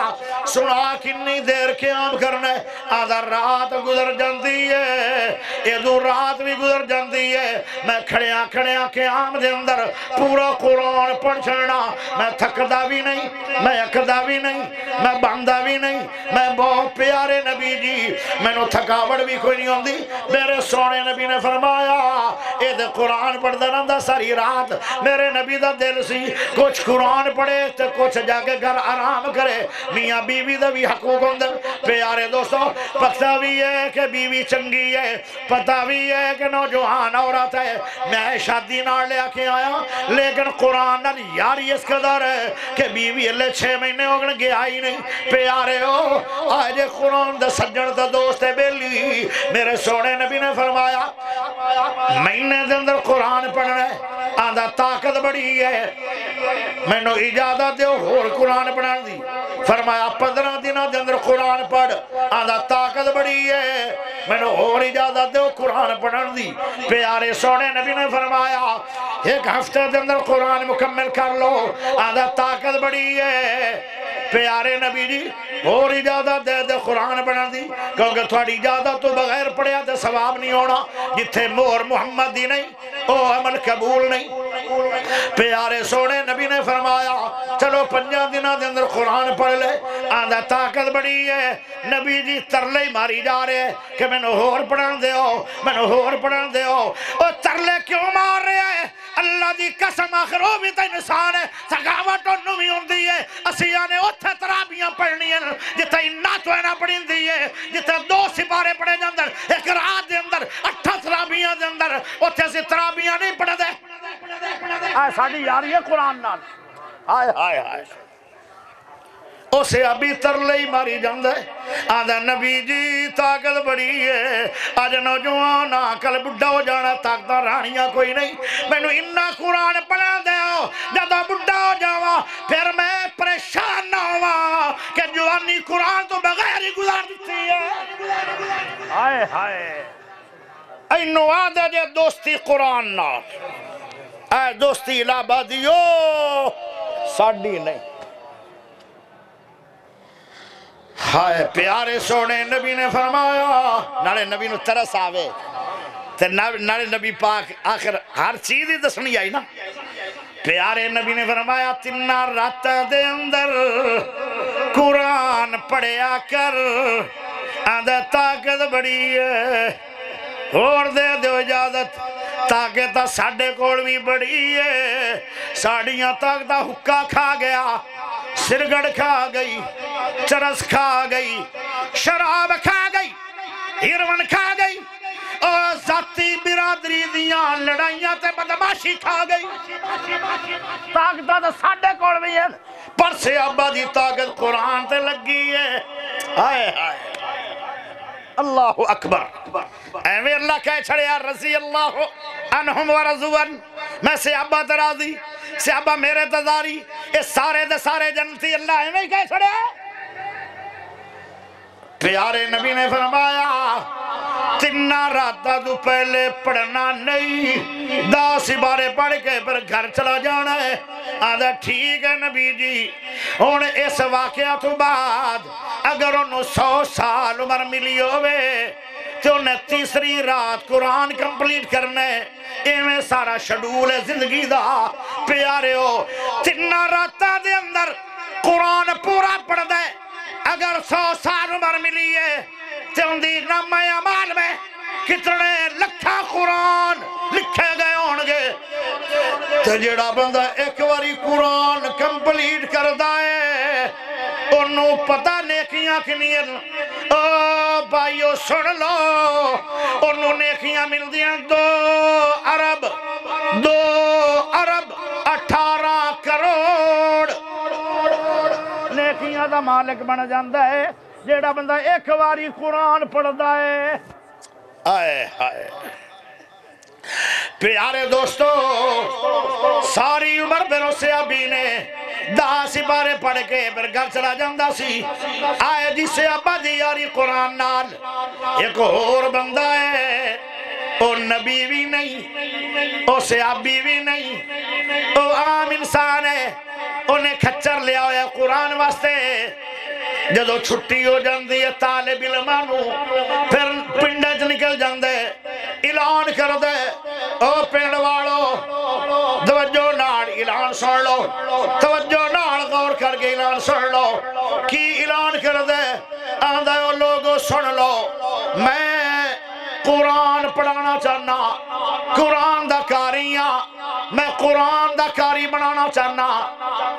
سنا کنی دیر قیام کرنا ہے؟ آدھا رات گزر جاندی ہے، یہ دو رات بھی گزر جاندی ہے، میں کھڑیاں قیام دے اندر پورا قرآن پڑھ چھڑنا، میں تھکدا بھی نہیں، میں اکدا بھی نہیں، میں باندھا بھی نہیں، میں بہت پیارے نبی جی میں نو تھکاوٹ بھی کوئی نہیں ہوندی۔ میرے سونے نبی نے فرمایا اے دے قرآن پڑھ دا رہندا ساری رات۔ میرے نبی دا دل سی کچھ قرآن پڑھے تو کچھ جا کے گھر آرام کرے، میاں بیوی دا بھی حقوق ہوندے۔ پیارے دوستو پتہ بھی ہے کہ بیوی چنگی ہے، پتہ بھی ہے کہ نوجوان عورت ہے، میں شادی نہ لے کے آیا لیکن قرآن نال یاری اس قدر ہے کہ بیوی اللہ 6 مہینے ہو گئے گیا ہی نہیں۔ پیارے ہو آج قرآن دا سجن دا دوست ہے بیلی، میرے سونے نبی نے فرمایا مہینے دے اندر قرآن پڑھنا ہے، آدھا طاقت بڑی ہے، میں نو اجازت دیو اور قرآن پڑھان دی۔ فرمایا 15 دنوں دے اندر قرآن پڑھ، آدھا طاقت بڑی ہے، میں نو اور اجازت دیو قرآن پڑھان دی۔ پیارے سونے نبی نے فرمایا 1 ہفتے دے اندر قرآن مکمل کر لو، آدھا طاقت بڑی ہے۔ پیارے نبی جی اور اجازت دے دے قرآن پڑھان دی، کیونکہ تھوڑی اجازت تو بغیر پڑھیا تے ثواب نہیں ہونا، جتھے مہر محمد دی نہیں او عمل قبول نہیں۔ پیارے سونے نبی نے فرمایا چلو 5 دنوں دے اندر قرآن پڑھ لے، آدھا طاقت بڑی ہے۔ نبی جی ترلے ہی ماری جا رہے ہیں کہ میں نے اور پڑھان دے ہو، میں نے اور پڑھان دے ہو۔ اور ترلے کیوں مار رہے ہیں؟ اللہ دی قسم آخر وہ بھی تے انسان ہے، سگاوٹ انہوں بھی ہوندی ہے، اسیاں نے اتھے ترابیاں پڑھنی ہیں جتے انہاں تو اینا پڑھیں دی ہے، جتے 2 سپارے پڑھے جاندر، ایک رات دے اندر 8 ترابیاں دے اندر اتھے سے ترابیاں نہیں پڑھ دے۔ آئے ساڑھی یاری ہے قرآن نال، آئے آئے آئے اسے ابھی ترلے ہی ماری جاندے۔ آدھا نبی جی طاقت بڑی ہے، آج نوجوان کل بڑھا ہو جانا، طاقت رانیاں کوئی نہیں، میں نو انہا قرآن پڑھا دے ہو، جدہ بڑھا ہو جاوا پھر میں پریشان نہ ہوا کہ جوانی قرآن تو بغیر ہی گزار دیتی ہے۔ ہائے ہائے اینو آدھا جے دوستی قرآن نہ، اے دوستی الہبادیو ساڑھی نہیں۔ ہائے پیارے سونے نبی نے فرمایا، نالے نبی نو ترس آوے تے نالے نبی پاک آخر ہر چیز ہی دسنی آئی نا۔ پیارے نبی نے فرمایا 3 رات دے اندر قرآن پڑھیا کر، آدھا طاقت بڑی ہے اور دے دیو اجازت، طاقت ساڑھے کوڑ بھی بڑی ہے، ساڑھیاں طاقت حکا کھا گیا، سرگڑ کھا گئی، چرس کھا گئی، شراب کھا گئی، ہیروین کھا گئی، اور ذاتی برادری دیاں لڑائیاں تے بدماشی کھا گئی۔ طاقت تے ساڑھے کوڑ بھی ہے، پر سے ابا دی طاقت قرآن تے لگی ہے۔ آئے آئے اللہ اکبر ایویں اللہ کہہ چھڑیا رضی اللہ عنہم و رضوان میں صحابہ تراضی صحابہ میرے تزاری یہ سارے دے سارے جنتی اللہ ایویں کہہ چھڑیا پیارے نبی نے فرمایا تنہ راتہ تو پہلے پڑھنا نہیں 10 بارے پڑھ کے پھر گھر چلا جانا ہے آدھا ٹھیک ہے نبی جی ہون اس واقعہ تو بعد اگر انہوں 100 سال عمر ملی ہوئے تو انہیں تیسری رات قرآن کمپلیٹ کرنے ایویں سارا شیڈول ہے زندگی دا پیارے ہو تنہ راتہ دے اندر قرآن پورا پڑھ دے اگر 100 سال عمر ملی ہے تو اندھی نامہ اعمال میں کتنے لکھا قرآن لکھے گئے ہونگے تو جڑا بندہ ایک باری قرآن کمپلیٹ کر دائے انہوں پتہ نیکیاں کنیاں او بھائیو سن لو انہوں نیکیاں مل دیاں 2 ارب 18 کروڑ نیکیاں دا مالک بن جاندہ ہے جیڑا بندہ ایک باری قرآن پڑھدا ہے آئے ہائے پیارے دوستو ساری عمر بنو صحابی نے 10 بارے پڑھ کے پھر گھر چلا جاندہ سی آئے جی صحابہ دی یاری قرآن نال ایک اور بندہ ہے او نبی بھی نہیں او صحابی بھی نہیں او عام انسان ہے انہیں کھچر لیا ہویا قرآن واسطے جدو چھٹی ہو جاندی ہے طالب علمانو پھر پنڈے چ نکل جاندے اعلان کر دے او پنڈ والو توجہ نال اعلان سن لو توجہ نال غور کر کے اعلان سن لو کی اعلان کر دے آندھے او لوگو سن لو میں قرآن پڑھانا چاہنا قرآن دا کاریاں میں قرآن دا کاری بنانا چاہنا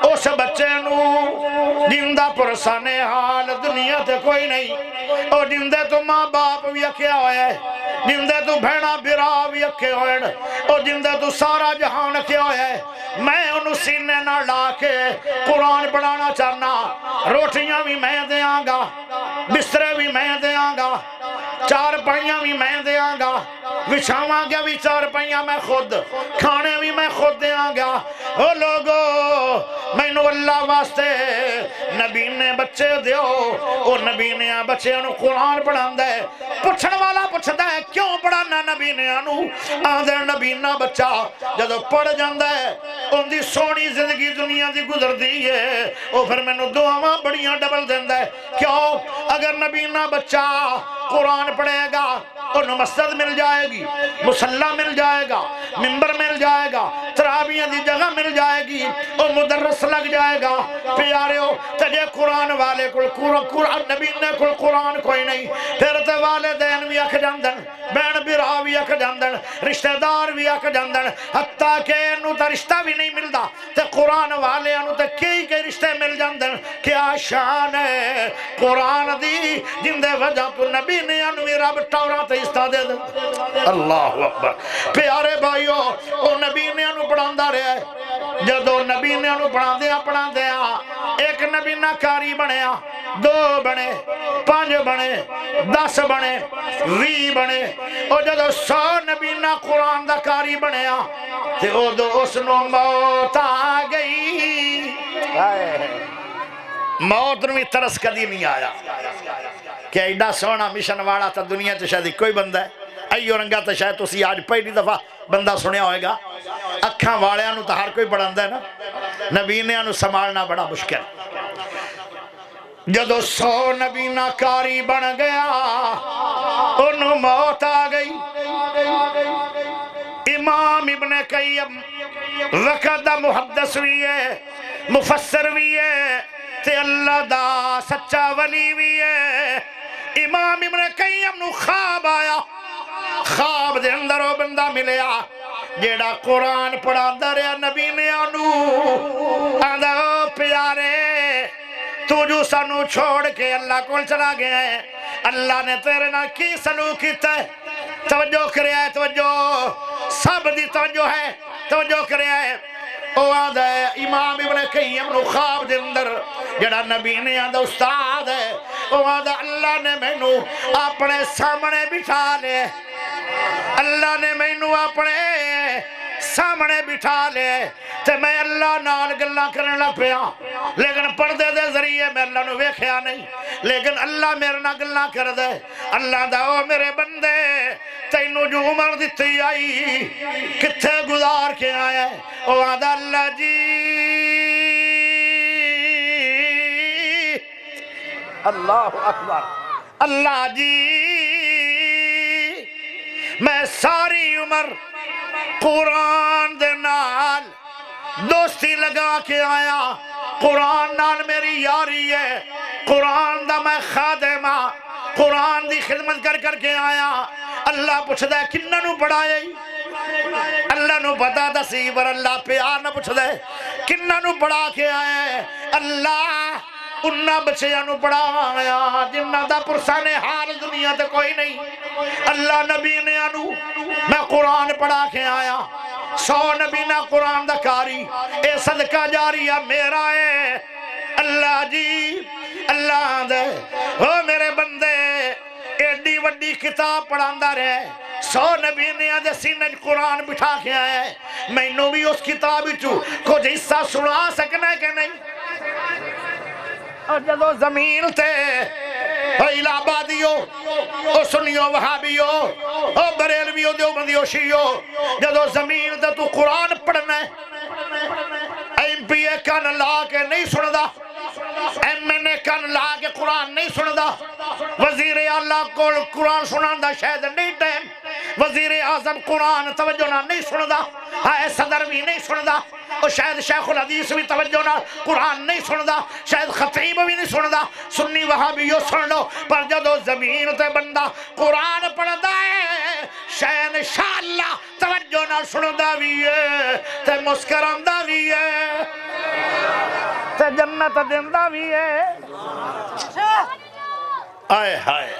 اس بچے نو جندہ پرسانے حال دنیا تے کوئی نہیں اور جندے تو ماں باپ بھی اکھیا ہوئے جندے تو بھیڑا برا بھی اکھے ہوئے اور جندے تو سارا جہان اکھیا ہوئے میں انہوں سینے نہ لا کے قرآن پڑھانا چاہنا روٹیاں بھی میں دے آنگا بسترے بھی میں دے آنگا 4 پائیاں بھی میں دے آنگا وچھاواں گیا بھی 4 پائیاں میں خود کھانے بھی میں خود دے آنگا او لوگو میں نو اللہ واسطے نبی نے بچے دیو اور نبی نے بچے انہوں قرآن پڑھان دے پچھن والا پچھتا ہے کیوں پڑھانا نبی نے انہوں آدھے نبی نہ بچہ جدو پڑھ جاندہ ہے ان دی سونی زندگی دنیا دی گزر دی ہے او پھر میں نو دعاواں بڑیاں ڈبل دیندہ ہے کیوں اگر نبی نہ بچہ قرآن پڑھے گا انہوں مسجد مل جائے گی مسلح مل جائے گا منبر مل جائے گا ترابیاں دی جگہ مل جائے گی اور مدرس لگ جائے گا پیارے ہو تجھے قرآن والے قرآن نبی نے کوئی قرآن کوئی نہیں پھر تے والدین بھی اکھ جاندن بین برا بھی اکھ جاندن رشتہ دار بھی اکھ جاندن حتیٰ کہ انہوں تا رشتہ بھی نہیں ملدا تے قرآن والے انہوں تے کئی رشتے مل جاندن کیا شان ہے قرآن دی جندے وجہ تو نبی نے انہوں رب ٹورا تے استہ دے دے اللہ اکبر پیارے بھائیو او نبی نے انہوں پڑھاندہ رہے ہیں جدو نبی نے انہوں پڑھا دیا ایک نبی نہ کاری بنیا 2 بنے 5 بنے 10 بنے 20 بنے اور جدو 100 نبی نہ قرآن دا کاری بنیا تے او دو اس نو موت آ گئی موت نو ترس کدی نہیں آیا کہ ایڈا سونا مشن والا تا دنیا تے شاید کوئی بندہ ہے ایو رنگا تے شاید تسی آج پہلی دفعہ بندہ سنیا ہوئے گا اکھاں والیاں نو تا ہر کوئی پڑھاندا ہے نا نبی نے انہوں سنبھالنا بڑا مشکل جدو 100 نبی نہ کاری بن گیا انہوں موت آ گئی امام ابن قیم وقت محدث بھی ہے مفسر بھی ہے تے اللہ دا سچا ولی بھی ہے امام ابن قیم نو خواب آیا خواب دے اندر وہ بندہ ملیا جیڑا قرآن پڑھا رہا نبی نے انہوں آندھا پیارے تو جو سانو چھوڑ کے اللہ کو چلا گیا ہے اللہ نے تیرے نہ کی سلوک کیتا ہے توجہ کریا ہے توجہ سب دی توجہ ہے توجہ کریا ہے او آدھا ہے امام ابن قیم نو خواب دے اندر جڑا نبی نے آدھا استاد ہے اللہ نے مینو اپنے سامنے بٹھا لے اللہ نے مینو اپنے سامنے بٹھا لے تے میں اللہ نال گلاں کرن لگ پیا لیکن پردے دے ذریعے میں اللہ نو ویکھیا نہیں لیکن اللہ میرے نال گلاں کر دے اللہ دا او میرے بندے تینو جو عمر دتی آئی کتھے گزار کے آیا ہے او آدھا اللہ جی اللہ اکبر اللہ جی میں ساری عمر قرآن دے نال دوستی لگا کے آیا قرآن نال میری یاری ہے قرآن دا میں خادم ہاں قرآن دی خدمت کر کر کے آیا اللہ پوچھدا ہے کناں نو پڑھایا اللہ نو پتا دسی پر اللہ پیار نہ پوچھدا ہے کناں نو پڑھا کے آیا ہے اللہ انہاں بچیاں نو پڑھایا جنہاں دا پرسان حال دنیا تے کوئی نہیں اللہ نبی نے انو میں قرآن پڑھا کے آیا 100 نبی نہ قرآن دا کاری اے صدقہ جاریہ میرا ہے اللہ جی اللہ دے او میرے بندے ایڈی وڈی کتاب پڑھاندہ رہے 100 نبی نے آدھے سینے قرآن بٹھا کے آیا ہے میں نو بھی اس کتاب چو کچھ حصہ سنا سکنا ہے کہ نہیں اور جدو زمین تے الہ آبادیو او سنیو وہابیو او بریلویو دیوبندیو شیعو جدو زمین تے تو قرآن پڑھنا ہے ایم پی اے کان لا کے نہیں سندا ایم این اے کان لا کے قرآن نہیں سندا وزیر اعلیٰ کو قرآن سنان دا شاید نہیں ٹائم وزیر اعظم قرآن توجہ نہ نہیں سندا ہائے صدر بھی نہیں سندا اور شاید شیخ الحدیث بھی توجہ نہ قرآن نہیں سندا شاید خطیب بھی نہیں سندا سنی وہابیو سن لو پر جدو زمین تے بندہ قرآن پڑھدا ہے شاید انشاءاللہ توجہ نہ سندا بھی ہے تے مسکراندا بھی ہے تے جنت دیندا بھی ہے آئے ہائے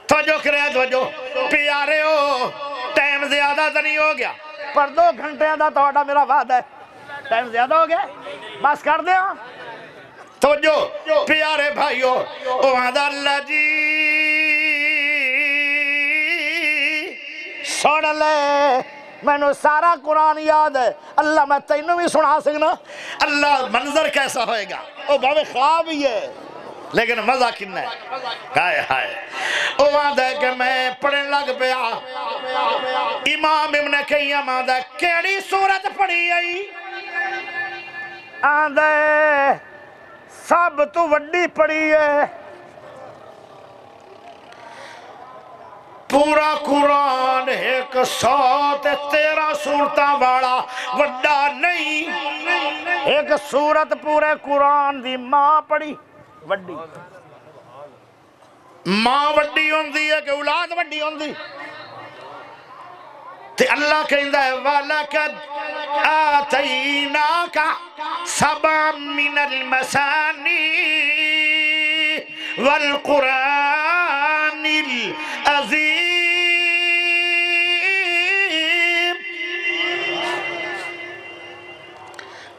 توجہ کرے توجہ پیارے ہو ٹائم زیادہ تو نہیں ہو گیا پر 2 گھنٹے دا توڑا میرا وعدہ ہے ٹائم زیادہ ہو گیا بس کر دیا توجہ پیارے بھائیو او وعدہ اللہ جی سوڑ لے میں نے سارا قرآن یاد ہے اللہ میں تینوں بھی سنا سکنا اللہ منظر کیسا ہوئے گا او بھاوے خواب ہی ہے لیکن مزہ کنہ ہے ہائے ہائے او وعدہ ہے کہ میں پڑھنے لگ پیا امام ابن قیم آدھا کیڑی سورت پڑھی آئی آدھا سب تو وڈی پڑھی ہے پورا قرآن 113 سورتاں والا وڈا نہیں ایک سورت پورے قرآن دی ماں پڑھی وڈی ماں وڈی ہوندی ہے کہ اولاد وڈی ہوندی تے اللہ کہندا ہے وَلَقَدْ آتَيْنَاكَ سَبْعًا مِنَ الْمَثَانِي وَالْقُرْآنِ الْعَظِيمِ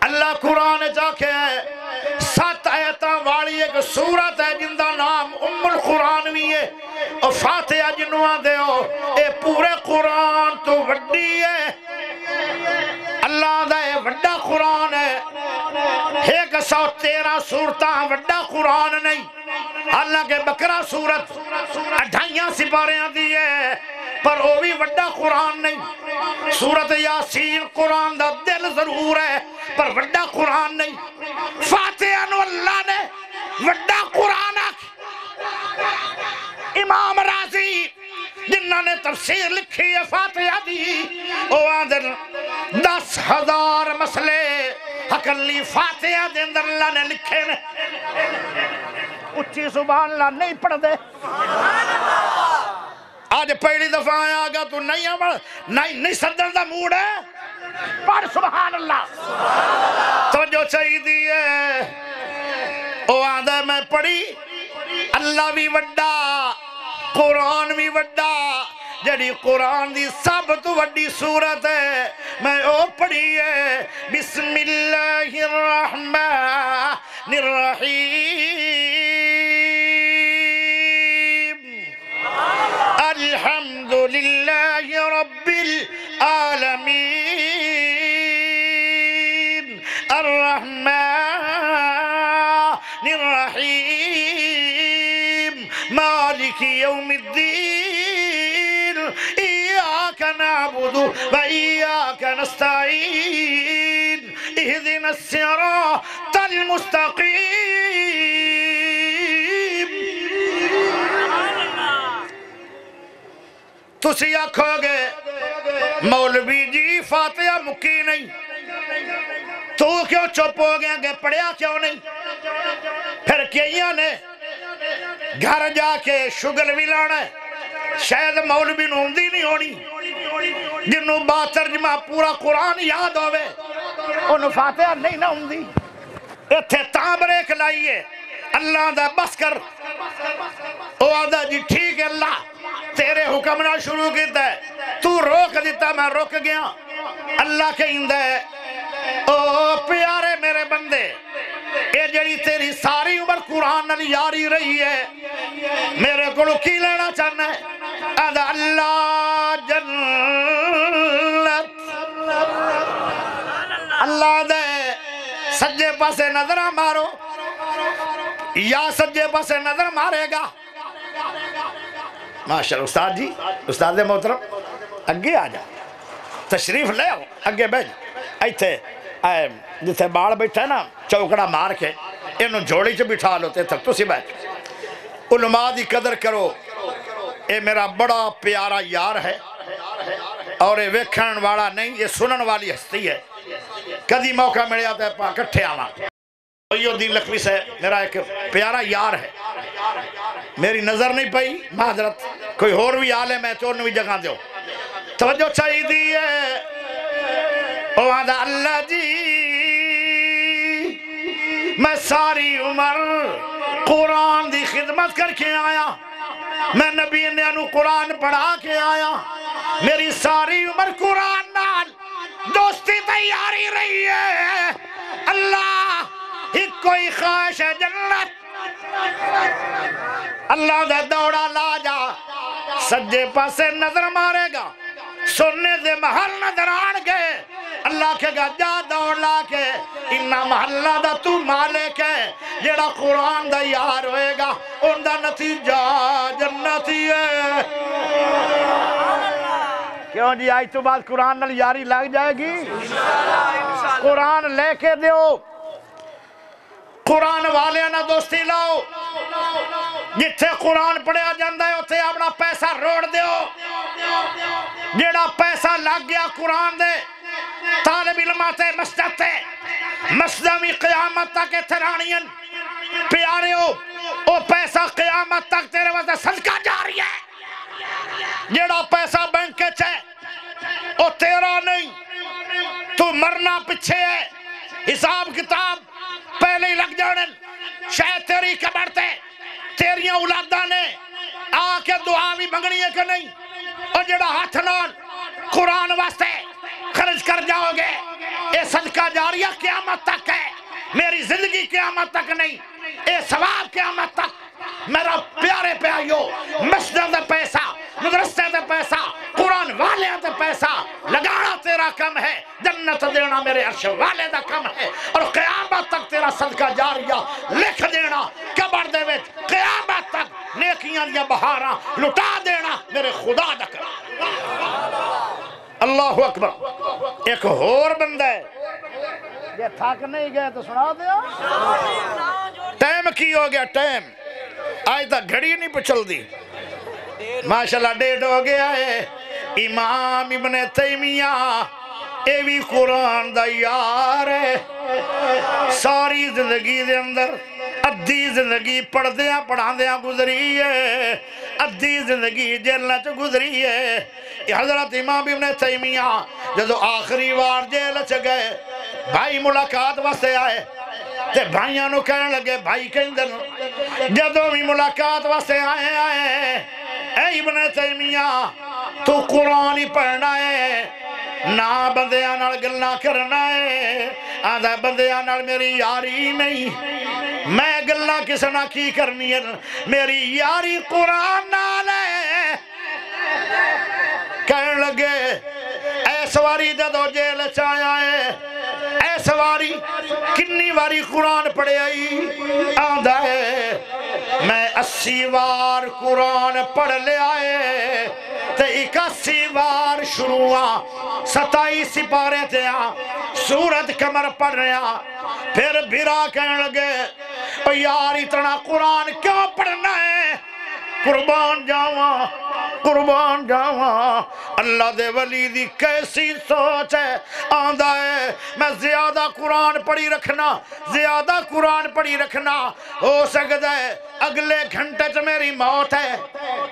اللہ قرآن چاکے 7 آیتاں والی ایک سورت ہے جن دا نام ام القرآن بھی ہے اور فاتحہ جنوان دے ہو اے پورے قرآن تو وڈی ہے اللہ دا اے وڈا قرآن ہے 113 سورتاں وڈا قرآن نہیں اللہ کے بکرہ سورت 28 سپاریاں دی ہے پر وہ بھی وڈا قرآن نہیں سورت یاسین قرآن دا دل ضرور ہے پر وڈا قرآن نہیں فاتحہ نو اللہ نے وڈا قرآن امام رازی جنہاں نے تفسیر لکھی ہے فاتحہ دی وہ آدھر 10,000 مسئلے حقلی فاتحہ دے اندر اللہ نے لکھے نے اچھی سبحان اللہ نہیں پڑھ دے آج پہلی دفعہ آیا گا تو نہیں صدر دا موڈ ہے پڑھ سبحان اللہ تو جو چاہی دیئے او آدھے میں پڑھی اللہ بھی وڈا قرآن بھی وڈا جڑی قرآن دی سب تو وڈی سورت ہے میں او پڑھی ہے بسم اللہ الرحمن الرحیم مالک یوم الدین ایاک نعبد و ایاک نستعین اہدنا الصراط المستقیم۔ تسی آکھو گے مولوی جی فاتحہ مکی نہیں، تو کیوں چپ ہو گیا کہ پڑھیا کیوں نہیں؟ پھر کئیاں نے گھر جا کے شگل بھی لانا ہے، شاید مولوی نوندی نہیں ہونی، جنہوں با ترجمہ پورا قرآن یاد ہوئے انہوں فاتحہ نہیں نہ ہوندی۔ اتھے تاں بریک لائیے، اللہ دا بس کر، او آدھا جی ٹھیک ہے اللہ تیرے حکم نہ شروع کیتا ہے، تو روک دیتا میں روک گیا۔ اللہ کہندہ ہے او پیارے میرے بندے، اے جڑی تیری ساری عمر قرآن نال یاری رہی ہے، میرے کو کی لینا چاہنا ہے؟ آدھا اللہ جنت، اللہ دے سجے پاسے نظر مارو یا سجے پاسے نظر مارے گا؟ ماشاءاللہ استاد جی، استاد محترم اگے آ جا، تشریف لے آؤ، اگے بیٹھ ایتھے جتھے باڑ بیٹھا ہے نا چوکڑا مار کے انہوں جوڑی چ بٹھا لو تے تک تسی بیٹھ۔ علماء دی قدر کرو، اے میرا بڑا پیارا یار ہے اور اے ویکھن والا نہیں، یہ سنن والی ہستی ہے۔ کدی موقع ملے آتا ہے پاک کٹھے آواں۔ یہ دین لکھوی سے میرا ایک پیارا یار ہے، میری نظر نہیں پئی معذرت، کوئی اور بھی عالم ہے تو انہوں بھی جگہ دیو، توجہ چاہی دی ہے۔ او آدھا اللہ جی میں ساری عمر قرآن دی خدمت کر کے آیا، میں نبی نے انہوں قرآن پڑھا کے آیا، میری ساری عمر قرآن نال دوستی تیاری رہی ہے، اللہ ایک کوئی خواہش ہے جنت، اللہ دے دوڑا لا جا، سجے پاسے نظر مارے گا، سننے دے محل نظر آن گے، اللہ کے گا جا دوڑ لا کے انہا محلہ دا تو مالک ہے، جیڑا قرآن دا یار ہوئے گا ان دا نتیجہ جنتی ہے۔ کیوں جی آج تو بعد قرآن نال یاری لگ جائے گی؟ قرآن لے کے دیو، قرآن والے نہ دوستی لاؤ، جتھے قرآن پڑھیا جاندہ ہے اتھے اپنا پیسہ روڑ دیو، جیڑا پیسہ لگ گیا قرآن دے طالب علمات مسجد تے مسجدی قیامت تک اتھرانین پیارے ہو، او پیسہ قیامت تک تیرے واسطے صدقہ جاری ہے، جیڑا پیسہ بینک کے چھے او تیرا نہیں، تو مرنا پچھے ہے، حساب کتاب پہلے ہی لگ جانے، شاید تیری قبر تے تیریاں اولادہ نے آ کے دعا بھی منگنی ہے کہ نہیں، اور جڑا ہاتھ نال قرآن واسطے خرچ کر جاؤ گے، اے صدقہ جاریہ قیامت تک ہے، میری زندگی قیامت تک نہیں، اے ثواب قیامت تک۔ میرا پیارے پیائیو، مسجد دے پیسہ، مدرسے دے پیسہ، قرآن والے دے پیسہ لگانا تیرا کم ہے، جنت دینا میرے عرش والے دا کم ہے، اور قیامت تک تیرا صدقہ جاریہ لکھ دینا قبر دے وچ، قیامت تک نیکیاں دیا بہاراں لٹا دینا میرے خدا دا کم۔ اللہ اکبر۔ ایک اور بندہ ہے، یہ تھک نہیں گئے تو سنا دیا، ٹائم کی ہو گیا، ٹائم آج تک گھڑی نہیں پچھل دی، ماشاءاللہ ڈیڑھ ہو گیا ہے۔ امام ابن تیمیہ اے بھی قرآن دا یار ہے، ساری زندگی دے اندر ادھی زندگی پڑھ دیاں پڑھا دیاں گزری ہے، ادھی زندگی جیلہ چ گزری ہے۔ حضرت امام ابن تیمیہ جدو آخری وار جیل چ گئے، بھائی ملاقات واسطے آئے، تے بھائیاں نو کہنے لگے، بھائی کہندر جدو بھی ملاقات واسطے آئے اے ابن تیمیہ تو قرآن ہی پڑھنا ہے، نہ بندیاں نال گلنا کرنا ہے، آدھا بندیاں نال میری یاری نہیں، میں گلنا کس نہ کی کرنی ہے، میری یاری قرآن نال ہے۔ کہنے لگے اے سواری جدو جیل چایا ہے، اے سواری کنی واری قرآن پڑھے آئی آندہ ہے میں 80 وار قرآن پڑھ لے آئے تے 81 وار شروع 27 سپارے تھے سورت قمر پڑھ رہے پھر بھیرا کہنے لگے یار اتنا قرآن کیوں پڑھنا ہے قربان جاواں اللہ دے ولی دی کیسی سوچ ہے آندہ ہے میں زیادہ قرآن پڑھی رکھنا ہو سکتا ہے اگلے گھنٹے چ میری موت ہے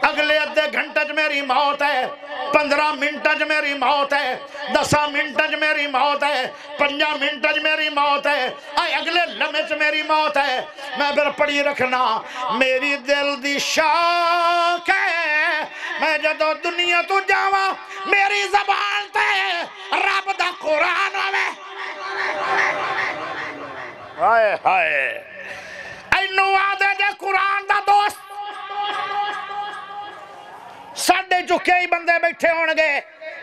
اگلے ادھے گھنٹے چ میری موت ہے 15 منٹے چ میری موت ہے 10 منٹے چ میری موت ہے 5 منٹے چ میری موت ہے اگلے لمحے چ میری موت ہے میں پھر پڑھی رکھنا میری دل دی شوق ہے میں جدو دنیا تو جاواں میری زبان تے رب دا قرآن ہوے ہائے ہائے اینو آدھے جے قرآن دا دوست ساڑھے جو کئی بندے بیٹھے ہونگے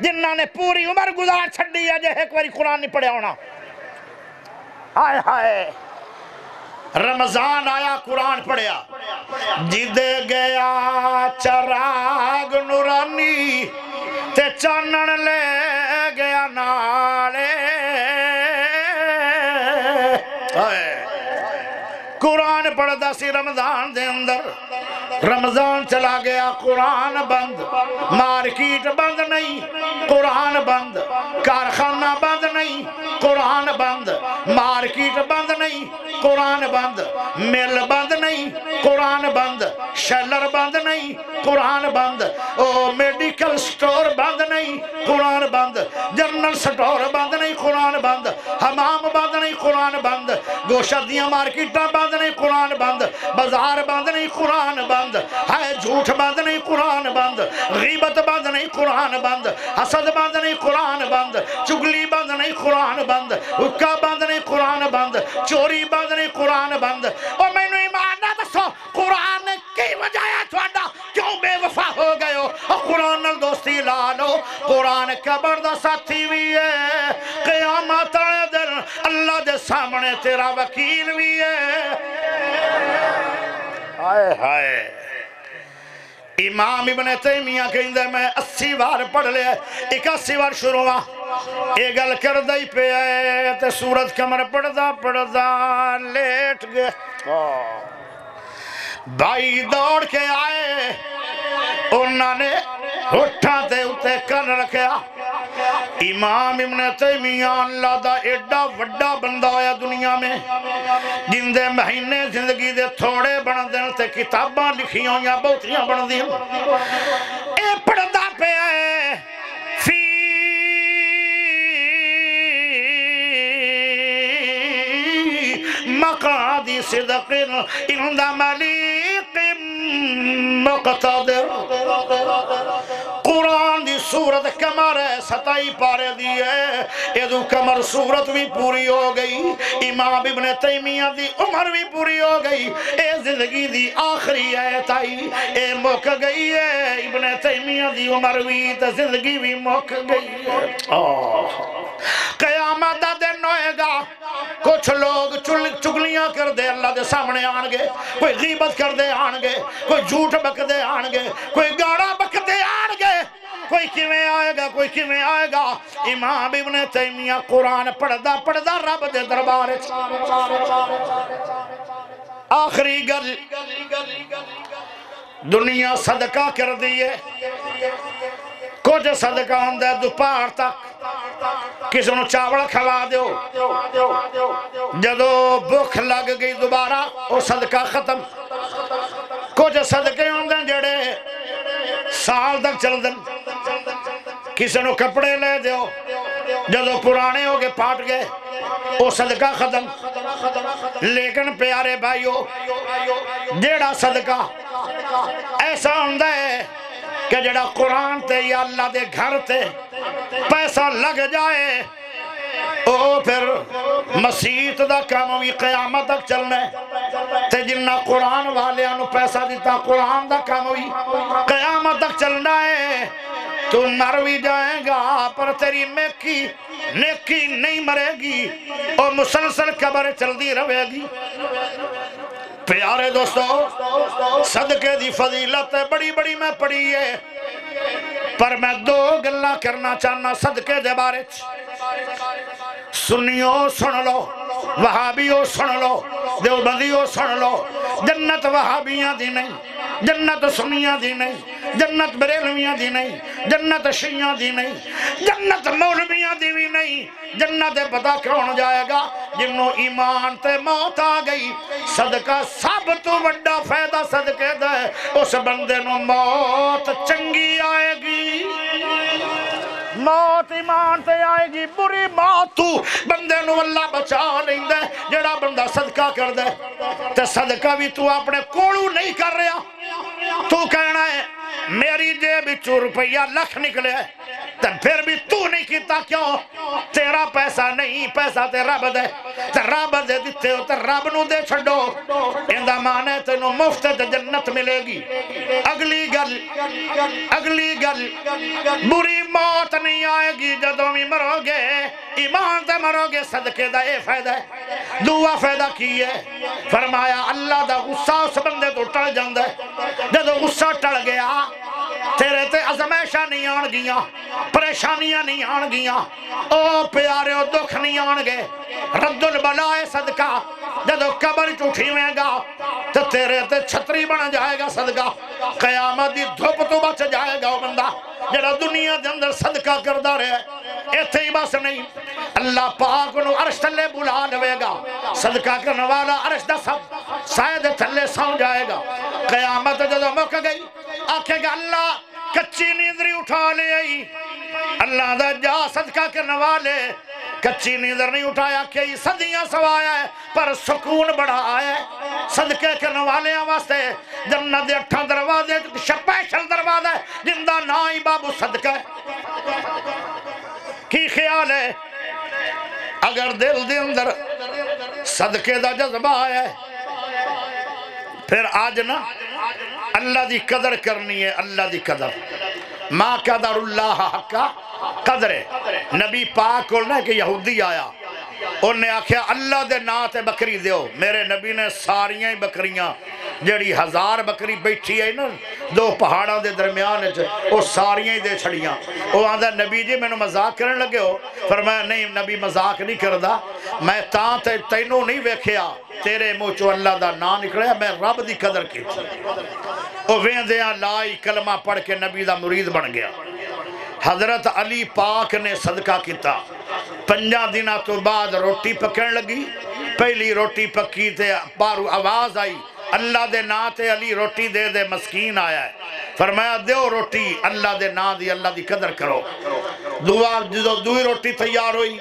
جنہاں نے پوری عمر گزار چھڑی ہے جے ایک واری قرآن نہیں پڑھے ہونا ہائے ہائے رمضان آیا قرآن پڑھیا جدے گیا چراغ نورانی تے چانن لے گیا نالے قرآن پڑھدا سی رمضان دے اندر رمضان چلا گیا قرآن بند مارکیٹ بند نہیں قرآن بند کارخانہ بند نہیں قرآن بند مارکیٹ بند نہیں قرآن بند مل بند نہیں قرآن بند شیلر بند نہیں قرآن بند میڈیکل سٹور بند نہیں قرآن بند جنرل سٹور بند نہیں قرآن بند حمام بند نہیں قرآن بند گوشت دیاں مارکیٹاں بند نہیں قرآن بند بازار بند نہیں قرآن بند ہے جھوٹ بند نہیں قرآن بند غیبت بند نہیں قرآن بند حسد بند نہیں قرآن بند چگلی بند نہیں قرآن بند حکا بند نہیں قرآن بند چوری بند نہیں قرآن بند اور میں نے ایمان نہ دسو قرآن نے کی وجہ ہے تھوڑا کیوں بے وفا ہو گئے ہو قرآن نال دوستی لالو قرآن قبر دا ساتھی بھی ہے قیامت دن اللہ دے سامنے تیرا وکیل بھی ہے ہائے ہائے امام ابن تیمیہ کہندے میں 80 بار پڑھ لے 81 بار شروع اے گل کر دائی پہ آئے تے سورت قمر پڑھدا لیٹ گئے بھائی دوڑ کے آئے انہوں نے اٹھا تے اتے کر رکھیا امام ابن تیمیہ اللہ دا ایڈا وڈا بندہ ہویا دنیا میں جن دے مہینے زندگی دے تھوڑے بن دین تے کتاباں لکھیاں یا بہتیاں بن دین اے پڑھدا پہ آئے فی مقعد صدق عند ملیق مقتدر قرآن دی سورت قمر ہے 27 پارے دی ہے ایدو قمر سورت بھی پوری ہو گئی امام ابن تیمیہ دی عمر بھی پوری ہو گئی اے زندگی دی آخری ہے تائی اے مک گئی ہے ابن تیمیہ دی عمر بھی تا زندگی بھی مک گئی ہے قیامت دا دن ہوئے گا کچھ لوگ چگلیاں کر دے اللہ دے سامنے آنگے کوئی غیبت کر دے آنگے کوئی جھوٹ بک دے آنگے کوئی گاڑا بک دے آنگے کوئی کیویں آئے گا کوئی کیویں آئے گا امام ابن تیمیہ قرآن پڑھدا رب دے دربار آخری گل دنیا صدقہ کر دیئے کچھ صدقہ ہوندہ ہے دوپہر تک کسی نے چاول کھوا دیو جدو بھوک لگ گئی دوبارہ وہ صدقہ ختم کچھ صدقے ہوندے جڑے سال تک چل دن کسی نے کپڑے لے دیو جدو پرانے ہو گئے پاٹ گئے وہ صدقہ ختم لیکن پیارے بھائیو جیڑا صدقہ ایسا ہوندہ ہے کہ جڑا قرآن تے یا اللہ دے گھر تے پیسہ لگ جائے او پھر مسیت دا کام بھی قیامت تک چلنا ہے تے جنہ قرآن والے انو پیسہ دیتا قرآن دا کام بھی قیامت تک چلنا ہے تو مر بھی جائے گا پر تیری نیکی نہیں مرے گی اور مسلسل قبر چلدی رہے گی پیارے دوستو صدقے دی فضیلت بڑی بڑی میں پڑھی ہے پر میں دو گلاں کرنا چاہنا صدقے دے بارے سنیو سن لو وہابیو سن لو دیوبندیو سن لو جنت وہابیاں دی نہیں جنت سنیاں دی نہیں جنت بریلویاں دی نہیں جنت شیعہ دی نہیں جنت مولویاں دی بھی نہیں جنت پتہ کون جائے گا جنہوں ایمان تے موت آ گئی صدقہ سب تو بڑا فائدہ صدقے دے اس بندے نو موت چنگی آئے گی موت ایمان تے آئے گی بری موت تو بندے نو اللہ بچا نہیں دے جڑا بندہ صدقہ کر دے تے صدقہ بھی تو اپنے کوڑو نہیں کر رہا تو کہنا ہے میری جیب چو روپیہ لکھ نکلے تو پھر بھی تو نہیں کیتا کیوں تیرا پیسہ نہیں پیسہ تے رب دے تے رب دے دیتے ہو تے رب نو دے چھڑو اندہ مانے تینو مفت جنت ملے گی اگلی گل بری موت نہیں آئے گی جدوں بھی مرو گے ایمان تے مرو گے صدقے دا اے فائدہ ہے دعا فائدہ کی ہے فرمایا اللہ دا غصہ اس بندے تو ٹل جاندہ ہے جدوں غصہ ٹل گیا تیرے تے ازمیشہ نہیں آن گیاں پریشانیاں نہیں آن گیاں او پیارے و دکھ نہیں آن گے رد البلائے صدقہ جدو قبر چوٹھی میں گا تو تیرے تے چھتری بنا جائے گا صدقہ قیامت دی دھوپ تو بچ جائے گا وہ بندہ جڑا دنیا دے اندر صدقہ کردہ رہے ایتھے ہی بس نہیں اللہ پاک انہوں عرش تلے بلا لوے گا صدقہ کرنے والا عرش دا سب سائد تلے سو جائے گا قیامت جدو مک گئی آکھے گا اللہ کچی نیندری اٹھا لے آئی اللہ دا جا صدقہ کرنے والے کچی نیندر نہیں اٹھایا کہ صدیاں سوایا ہے پر سکون بڑا آیا ہے صدقے کرنے والے واسطے جنت دے 8 دروازے سپیشل دروازہ ہے جندہ نائی بابو صدقہ کی خیال ہے اگر دل دے اندر صدقے دا جذبہ آیا ہے پھر آج نا اللہ دی قدر کرنی ہے اللہ دی قدر ما قدر اللہ حقا قدر ہے نبی پاک کولنا کہ یہودی آیا انہوں نے آکھیا اللہ دے ناتے بکری دیو میرے نبی نے ساریاں ہی بکریاں جڑی 1000 بکری بیٹھی ہے نا 2 پہاڑاں دے درمیان وہ ساریاں ہی دے چھڑیاں وہ آندھا نبی جی میں نے مذاق کرنے لگے ہو فرمایا نہیں نبی مذاق نہیں کردہ میں تاں تینوں نہیں ویکھیا تیرے موچو اللہ دا نا نکلیا میں رب دی قدر کی وہ ویندیاں لائی کلمہ پڑھ کے نبی دا مرید بن گیا حضرت علی پاک نے صدقہ کیتا 5 دنہ تو بعد روٹی پکڑ لگی پہلی روٹی پکی تے بارو آواز آئی اللہ دے نا تے علی روٹی دے دے مسکین آیا ہے فرمایا دیو روٹی اللہ دے نا دی اللہ دی قدر کرو دعا جدو دوئی روٹی تیار ہوئی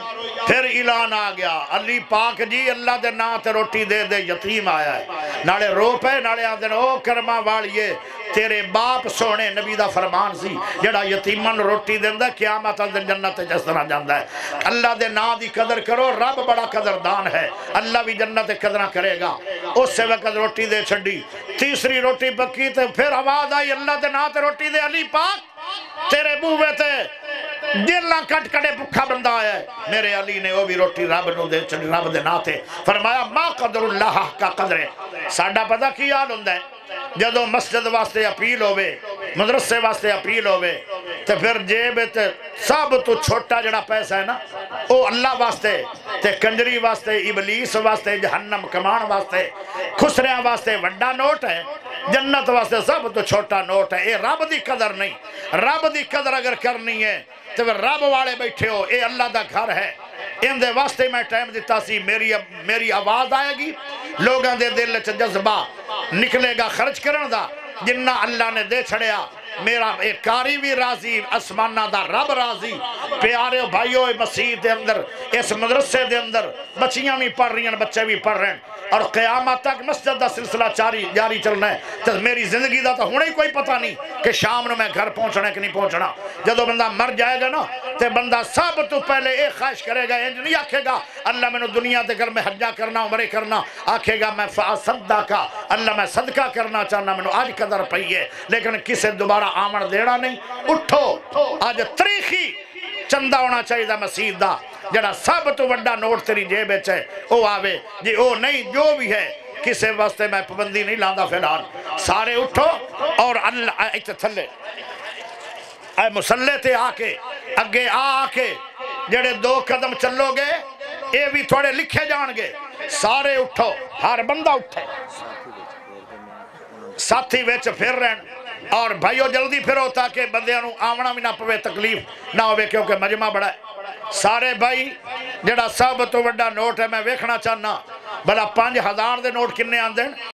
پھر اعلان آ گیا علی پاک جی اللہ دے نا تے روٹی دے دے یتیم آیا ہے نالے رو پہ نالے آدھن او کرما والیے تیرے باپ سونے نبی دا فرمان سی جڑا یتیمن روٹی دیندہ قیامت اندر جنت جس طرح جاندہ ہے اللہ دے نا دی قدر کرو رب بڑا قدردان ہے اللہ بھی جنت قدرہ کرے گا اس سے وقت روٹی دے چھڑی تیسری روٹی پکی تے پھر آواز آئی اللہ دے نا تے روٹی دے علی پاک تیرے بوے تے دلہ کٹ کڑے بکھا بندہ آیا ہے میرے علی نے وہ بھی روٹی رب نو دے چھڑی رب دے نا تے فرمایا ما قدر اللہ کا قدر ہے ساڑھا پتہ کی آل ہوندہ ہے جدو مسجد واسطے اپیل ہوئے مدرسے واسطے اپیل ہوئے تو پھر جیب تے سب تو چھوٹا جڑا پیسہ ہے نا او اللہ واسطے تے کنجری واسطے ابلیس واسطے جہنم کمان واسطے خسریاں واسطے وڈا نوٹ ہے جنت واسطے سب تو چھوٹا نوٹ ہے اے رب دی قدر نہیں رب دی قدر اگر کرنی ہے تو پھر رب والے بیٹھے ہو اے اللہ دا گھر ہے ان دے واسطے میں ٹائم دیتا سی میری آواز آئے گی لوگاں دے دل چ جذبہ نکلے گا خرچ کرن دا جنہ اللہ نے دے چھڑیا میرا ایک کاری بھی راضی اسمانہ دا رب راضی پیارے بھائیو مسیح دے اندر اس مدرسے دے اندر بچیاں بھی پڑھ رہی ہیں بچے بھی پڑھ رہے ہیں اور قیامت تک مسجد دا سلسلہ جاری چلنا ہے. تو میری زندگی دا تو ہونے ہی کوئی پتہ نہیں کہ شام نو میں گھر پہنچنا ہے کہ نہیں پہنچنا. جدو بندہ مر جائے گا نا تے بندہ سب تو پہلے ایک خواہش کرے گا, انج نہیں آکھے گا اللہ میں نے دنیا دے گھر میں حجہ کرنا عمرے کرنا, آکھے گا میں فاصدقہ اللہ میں صدقہ کرنا چاہنا, میں نے آج قدر پئی ہے لیکن کسے دوبارہ آمن دینا نہیں. اٹھو آج تاریخی چندہ ہونا چاہیے دا مسجد دا, جڑا سب تو وڈا نوٹ تیری جیب وچ ہے او آوے جی, او نہیں جو بھی ہے کسے واسطے میں پابندی نہیں لاندا. فی الحال سارے اٹھو اور اللہ ایتھے تھلے اے مسلح تے آ کے اگے آ کے جڑے 2 قدم چلو گے اے بھی تھوڑے لکھے جان گے. سارے اٹھو, ہر بندہ اٹھے, ساتھی ویچ پھر رہن اور بھائیو جلدی پھرو تاکہ بندیاں نو آونا بھی نہ پوے, تکلیف نہ ہوئے کیونکہ مجمع بڑا ہے. سارے بھائی جڑا سب تو وڈا نوٹ ہے میں ویکھنا چاہنا بھلا 5000 دے نوٹ کنے آندے.